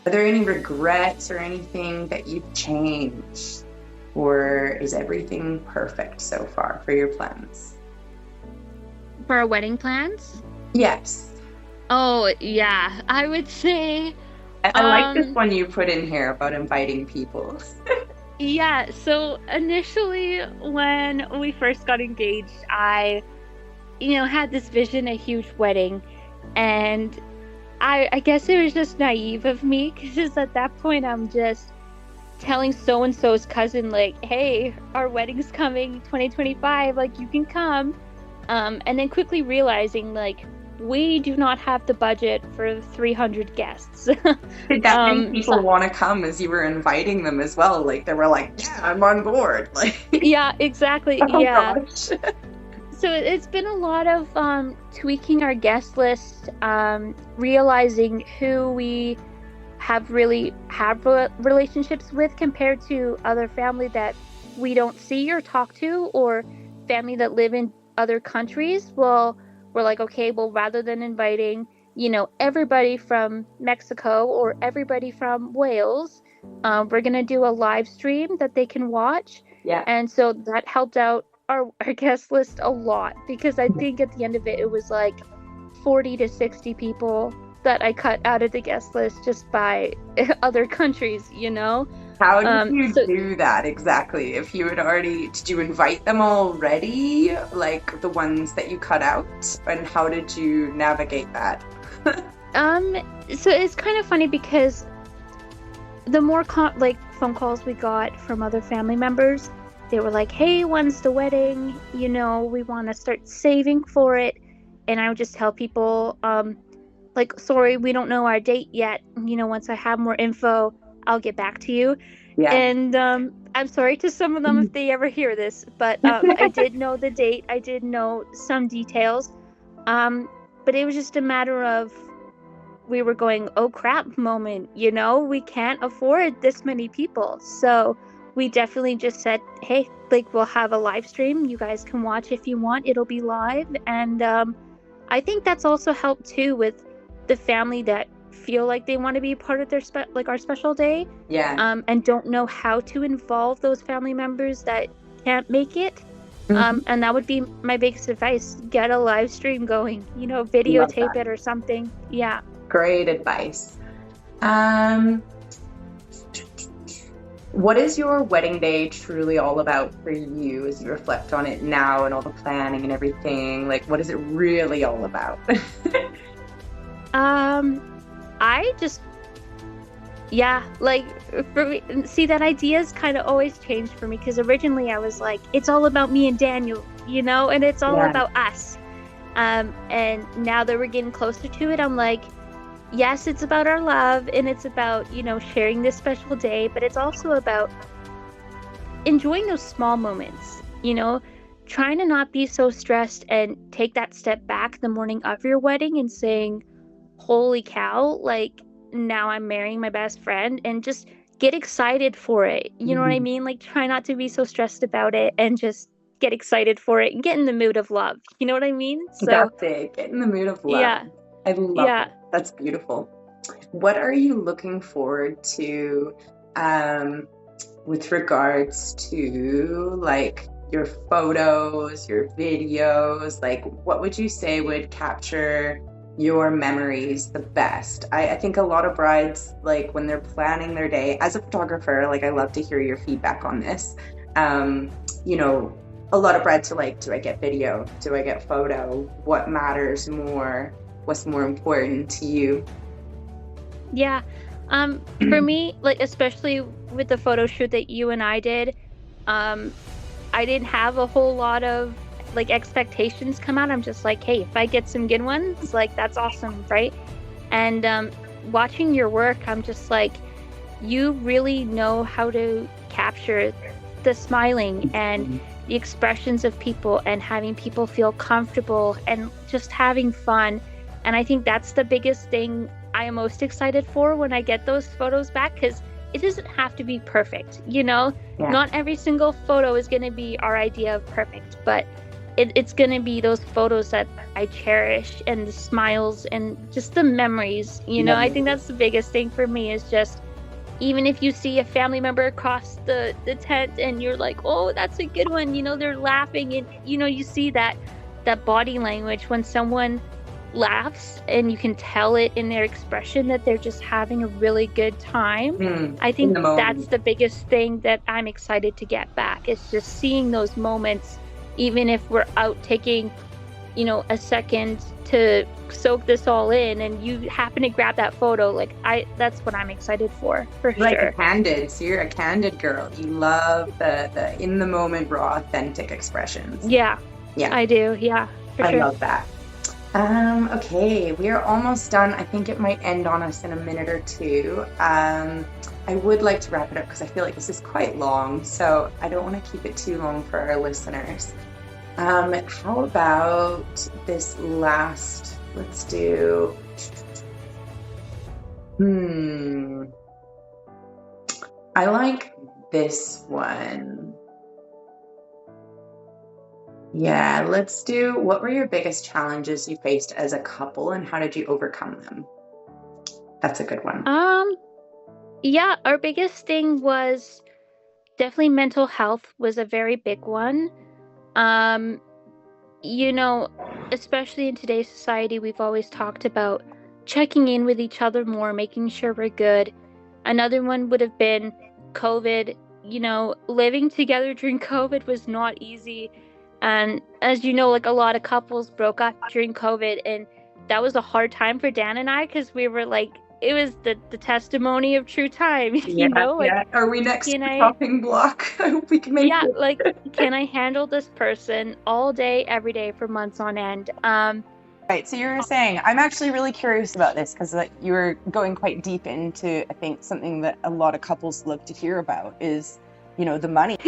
C: Are there any regrets or anything that you've changed? Or is everything perfect so far for your plans?
B: For our wedding plans?
C: Yes.
B: Oh, yeah. I would say...
C: I like this one you put in here about inviting people.
B: Yeah, so initially when we first got engaged, I, had this vision, a huge wedding, and I guess it was just naive of me, because at that point I'm just telling so-and-so's cousin, like, hey, our wedding's coming 2025, like, you can come, and then quickly realizing, like, we do not have the budget for 300 guests.
C: Did that make people want to come as you were inviting them as well? Like, they were like, yeah, I'm on board. Like,
B: yeah, exactly.
C: Oh,
B: yeah.
C: Gosh.
B: So it's been a lot of tweaking our guest list, realizing who we have relationships with compared to other family that we don't see or talk to, or family that live in other countries. Well, we're like, okay, well, rather than inviting, everybody from Mexico or everybody from Wales, we're going to do a live stream that they can watch.
C: Yeah.
B: And so that helped out our guest list a lot, because I think at the end of it, it was like 40 to 60 people that I cut out of the guest list just by other countries,
C: How did you do that exactly? If you had already, did you invite them already? Like the ones that you cut out? And how did you navigate that?
B: So it's kind of funny, because the more phone calls we got from other family members, they were like, hey, when's the wedding? We want to start saving for it. And I would just tell people, sorry, we don't know our date yet. Once I have more info, I'll get back to you. Yeah. And I'm sorry to some of them if they ever hear this, but I did know the date. I did know some details. But it was just a matter of, we were going, oh crap moment, we can't afford this many people. So we definitely just said, hey, we'll have a live stream. You guys can watch if you want. It'll be live. And I think that's also helped too with the family that feel like they want to be part of their our special day, and don't know how to involve those family members that can't make it. And that would be my biggest advice: get a live stream going, videotape it or something. Yeah,
C: great advice. What is your wedding day truly all about for you as you reflect on it now and all the planning and everything? Like, what is it really all about?
B: I just, that idea's kind of always changed for me, because originally I was like, it's all about me and Daniel, and it's all about us. And now that we're getting closer to it, I'm like, yes, it's about our love and it's about, sharing this special day, but it's also about enjoying those small moments, trying to not be so stressed and take that step back the morning of your wedding and saying, holy cow, like now I'm marrying my best friend, and just get excited for it. You know what I mean? Like try not to be so stressed about it and just get excited for it and get in the mood of love. You know what I mean? So
C: that's it. Get in the mood of love.
B: Yeah.
C: I love it. That's beautiful. What are you looking forward to with regards to like your photos, your videos? Like what would you say would capture your memories the best? I think a lot of brides, like when they're planning their day, as a photographer, like I love to hear your feedback on this. A lot of brides are like, do I get video? Do I get photo? What matters more? What's more important to you?
B: Yeah. For me, like especially with the photo shoot that you and I did, I didn't have a whole lot of like expectations come out. I'm just like, hey, if I get some good ones, like that's awesome, right? And watching your work, I'm just like, you really know how to capture the smiling and the expressions of people and having people feel comfortable and just having fun. And I think that's the biggest thing I am most excited for when I get those photos back, because it doesn't have to be perfect, Not every single photo is going to be our idea of perfect, but it's going to be those photos that I cherish, and the smiles and just the memories, I think that's the biggest thing for me, is just even if you see a family member across the tent and you're like, oh, that's a good one, they're laughing, and you see that body language when someone laughs and you can tell it in their expression that they're just having a really good time. I think that's the biggest thing that I'm excited to get back. It's just seeing those moments, even if we're out taking, a second to soak this all in and you happen to grab that photo. Like that's what I'm excited for sure.
C: Like candid. So you're a candid girl. You love the in the moment, raw, authentic expressions.
B: Yeah, I do. Yeah, for sure.
C: I love that. Okay, we are almost done. I think it might end on us in a minute or two. I would like to wrap it up because I feel like this is quite long, so I don't want to keep it too long for our listeners. How about this last, let's do, I like this one. Yeah, let's do, what were your biggest challenges you faced as a couple and how did you overcome them? That's a good one.
B: Yeah, our biggest thing was definitely mental health was a very big one. Especially in today's society, we've always talked about checking in with each other more, making sure we're good. Another one would have been COVID. Living together during COVID was not easy. And as you know, like a lot of couples broke up during COVID, and that was a hard time for Dan and I, because we were like, it was the testimony of true time,
C: Are we next to the chopping block? I hope we can make it.
B: Like, can I handle this person all day, every day for months on end?
A: Right, so you were saying, I'm actually really curious about this, because you were going quite deep into, I think, something that a lot of couples love to hear about is, the money.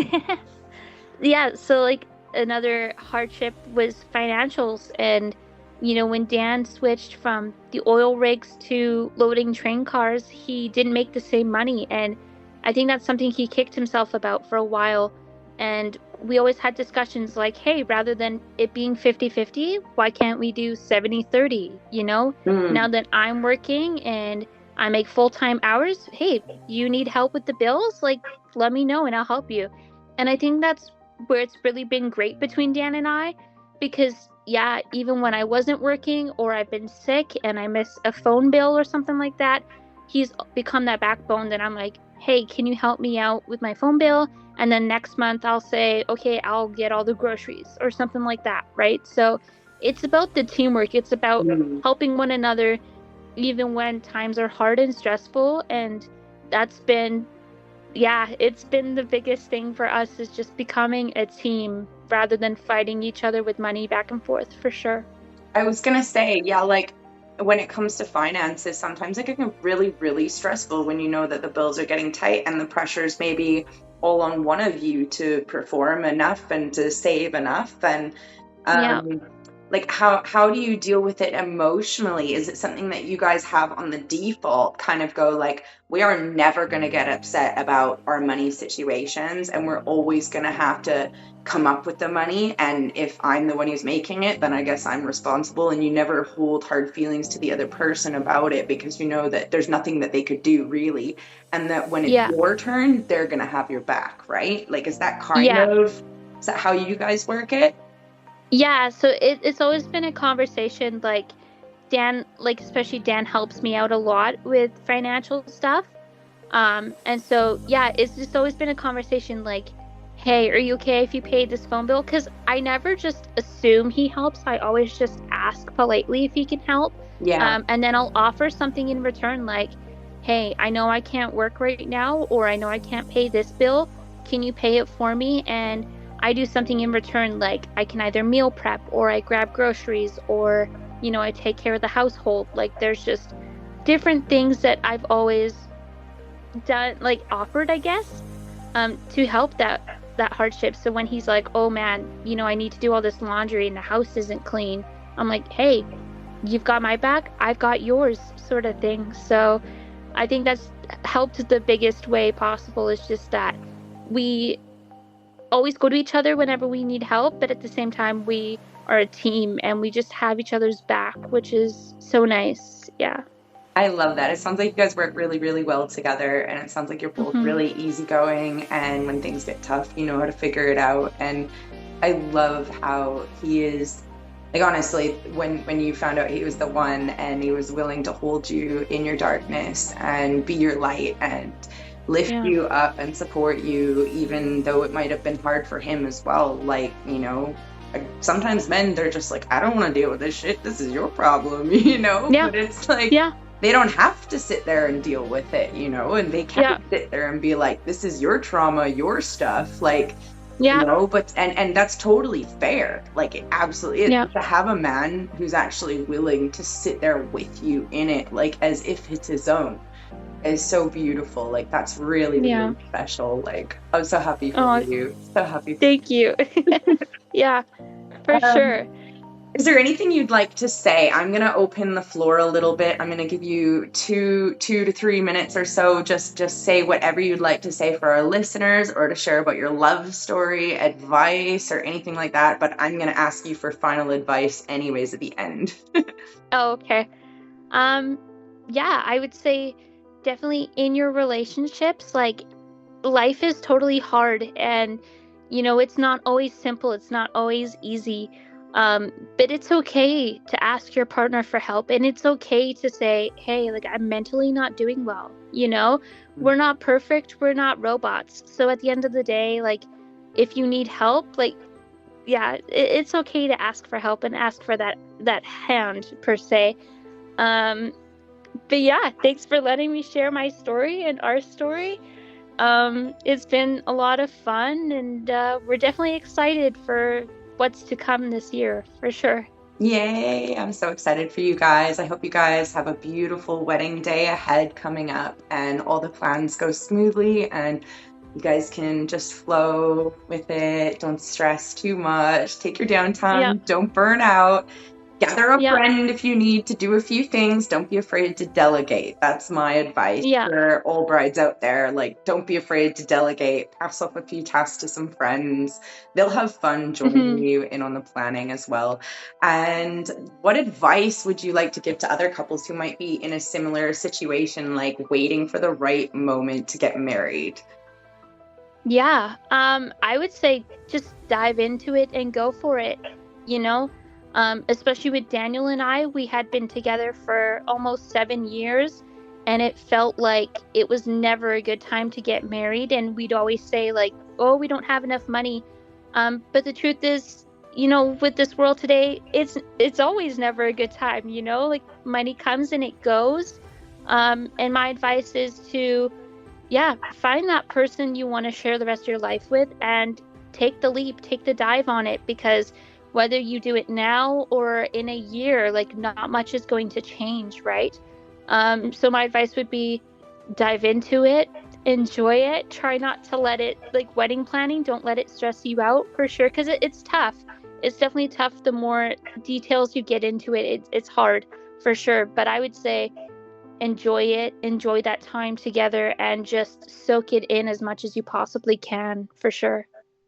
B: Yeah, so like another hardship was financials, and when Dan switched from the oil rigs to loading train cars, he didn't make the same money, and I think that's something he kicked himself about for a while. And we always had discussions like, hey, rather than it being 50-50, why can't we do 70-30? Now that I'm working and I make full-time hours, hey, you need help with the bills, like let me know and I'll help you. And I think that's where it's really been great between Dan and I, because even when I wasn't working or I've been sick and I miss a phone bill or something like that, he's become that backbone that I'm like, hey, can you help me out with my phone bill? And then next month I'll say, okay, I'll get all the groceries or something like that, right? So it's about the teamwork. It's about helping one another even when times are hard and stressful. And that's been, it's been the biggest thing for us, is just becoming a team rather than fighting each other with money back and forth, for sure.
C: I was going to say, like when it comes to finances, sometimes it can get really, really stressful when you know that the bills are getting tight and the pressure's maybe all on one of you to perform enough and to save enough. And like, how do you deal with it emotionally? Is it something that you guys have on the default kind of go like, we are never going to get upset about our money situations and we're always going to have to come up with the money, and if I'm the one who's making it, then I guess I'm responsible, and you never hold hard feelings to the other person about it because you know that there's nothing that they could do really, and that when it's your turn, they're going to have your back, right? Like, is that is that how you guys work it?
B: Yeah, so it's always been a conversation, like Dan, like especially Dan helps me out a lot with financial stuff. And so, yeah, it's just always been a conversation like, hey, are you okay if you pay this phone bill? Because I never just assume he helps. I always just ask politely if he can help.
C: Yeah.
B: And then I'll offer something in return like, hey, I know I can't work right now, or I know I can't pay this bill. Can you pay it for me? And I do something in return, like I can either meal prep, or I grab groceries, or, you know, I take care of the household. Like there's just different things that I've always done, like offered, I guess, to help that hardship. So when he's like, oh man, you know, I need to do all this laundry and the house isn't clean, I'm like, hey, you've got my back, I've got yours, sort of thing. So I think that's helped the biggest way possible, is just that we always go to each other whenever we need help, but at the same time we are a team and we just have each other's back, which is so nice. Yeah.
C: I love that. It sounds like you guys work really, really well together, and it sounds like you're both really easygoing, and when things get tough, you know how to figure it out. And I love how he is, like, honestly, when you found out he was the one and he was willing to hold you in your darkness and be your light and lift you up and support you, even though it might have been hard for him as well. Like, you know, sometimes men, they're just like, I don't want to deal with this shit. This is your problem, you know?
B: Yeah.
C: But it's like, they don't have to sit there and deal with it, you know? And they can't sit there and be like, this is your trauma, your stuff. Like, you know, but, and that's totally fair. Like, it absolutely is. To have a man who's actually willing to sit there with you in it, like, as if it's his own, is so beautiful. Like, that's really, really special. Like, I'm so happy for you. So happy.
B: Thank you. Yeah, for sure.
C: Is there anything you'd like to say? I'm going to open the floor a little bit. I'm going to give you two to 3 minutes or so. Just say whatever you'd like to say for our listeners, or to share about your love story, advice, or anything like that. But I'm going to ask you for final advice anyways at the end.
B: Okay. Yeah, I would say definitely in your relationships, like, life is totally hard, and, you know, it's not always simple. It's not always easy. But it's okay to ask your partner for help, and it's okay to say, hey, like, I'm mentally not doing well, you know? We're not perfect, we're not robots. So at the end of the day, like, if you need help, like, yeah, it's okay to ask for help and ask for that hand, per se. But yeah, thanks for letting me share my story and our story. It's been a lot of fun, and we're definitely excited for what's to come this year, for sure.
C: Yay! I'm so excited for you guys. I hope you guys have a beautiful wedding day ahead coming up, and all the plans go smoothly, and you guys can just flow with it. Don't stress too much. Take your downtime. Don't burn out. Gather a friend if you need to do a few things. Don't be afraid to delegate. That's my advice for all brides out there. Like, don't be afraid to delegate. Pass off a few tasks to some friends. They'll have fun joining you in on the planning as well. And what advice would you like to give to other couples who might be in a similar situation, like waiting for the right moment to get married?
B: Yeah, I would say just dive into it and go for it, you know? Especially with Daniel and I, we had been together for almost 7 years, and it felt like it was never a good time to get married. And we'd always say, like, oh, we don't have enough money. But the truth is, you know, with this world today, it's always never a good time, you know, like, money comes and it goes. And my advice is to, find that person you want to share the rest of your life with, and take the leap, take the dive on it, because whether you do it now or in a year, like not much is going to change, right? So my advice would be dive into it, enjoy it, try not to let it, like wedding planning, don't let it stress you out for sure, because it's tough. It's definitely tough. The more details you get into it, it's hard for sure. But I would say enjoy it, enjoy that time together, and just soak it in as much as you possibly can, for sure.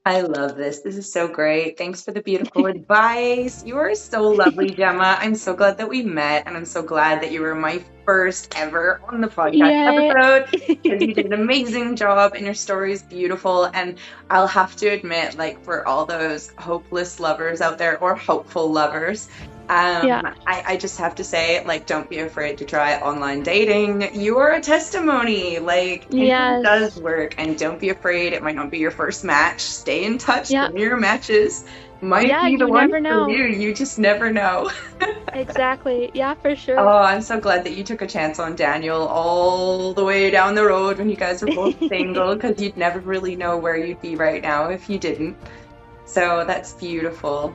C: I love this. This is so great. Thanks for the beautiful advice. You are so lovely, Jemma. I'm so glad that we met, and I'm so glad that you were my first ever on the podcast episode, because you did an amazing job, and your story is beautiful. And I'll have to admit, like, for all those hopeless lovers out there, or hopeful lovers, I just have to say, like, don't be afraid to try online dating. You are a testimony. Like, it does work, and don't be afraid. It might not be your first match. Stay in touch. Your matches might be the one for you. You just never know.
B: Exactly. Yeah, for sure.
C: Oh, I'm so glad that you took a chance on Daniel all the way down the road when you guys were both single, because you'd never really know where you'd be right now if you didn't. So that's beautiful.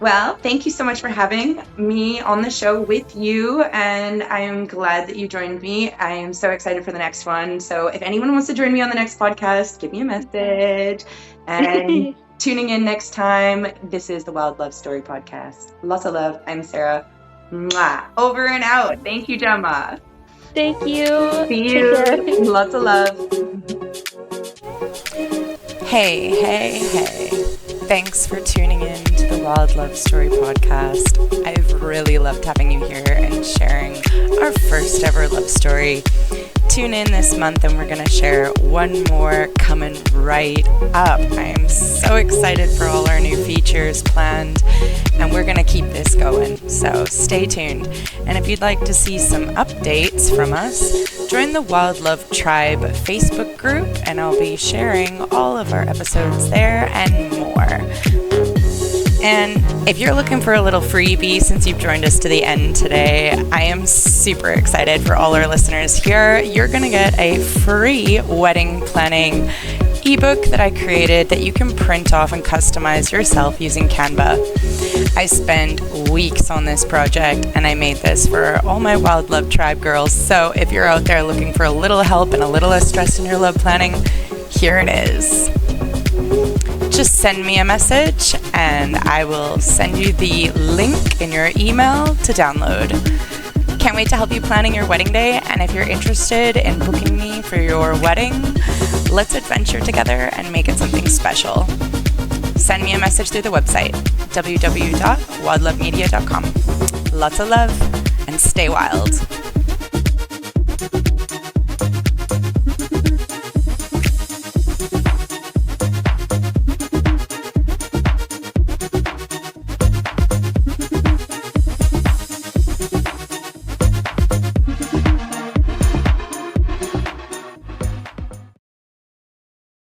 C: Well, thank you so much for having me on the show with you, and I'm glad that you joined me. I am so excited for the next one. So if anyone wants to join me on the next podcast, give me a message. And tuning in next time. This is the Wild Love Story Podcast. Lots of love. I'm Sarah. Mwah. Over and out. Thank you, Jemma.
B: Thank you.
C: See you. Lots of love.
A: Hey. Thanks for tuning in to the Wild Love Story Podcast. I've really loved having you here and sharing our first ever love story. Tune in this month and we're going to share one more coming right up. I am so excited for all our new features planned, and we're going to keep this going, so stay tuned. And if you'd like to see some updates from us, join the Wild Love Tribe Facebook group, and I'll be sharing all of our episodes there and more. And if you're looking for a little freebie since you've joined us to the end today, I am super excited for all our listeners here. You're going to get a free wedding planning ebook that I created that you can print off and customize yourself using Canva. I spent weeks on this project, and I made this for all my Wild Love Tribe girls. So if you're out there looking for a little help and a little less stress in your love planning, here it is. Just send me a message and I will send you the link in your email to download. Can't wait to help you planning your wedding day, and if you're interested in booking me for your wedding, let's adventure together and make it something special. Send me a message through the website, www.wildlovemedia.com. Lots of love and stay wild.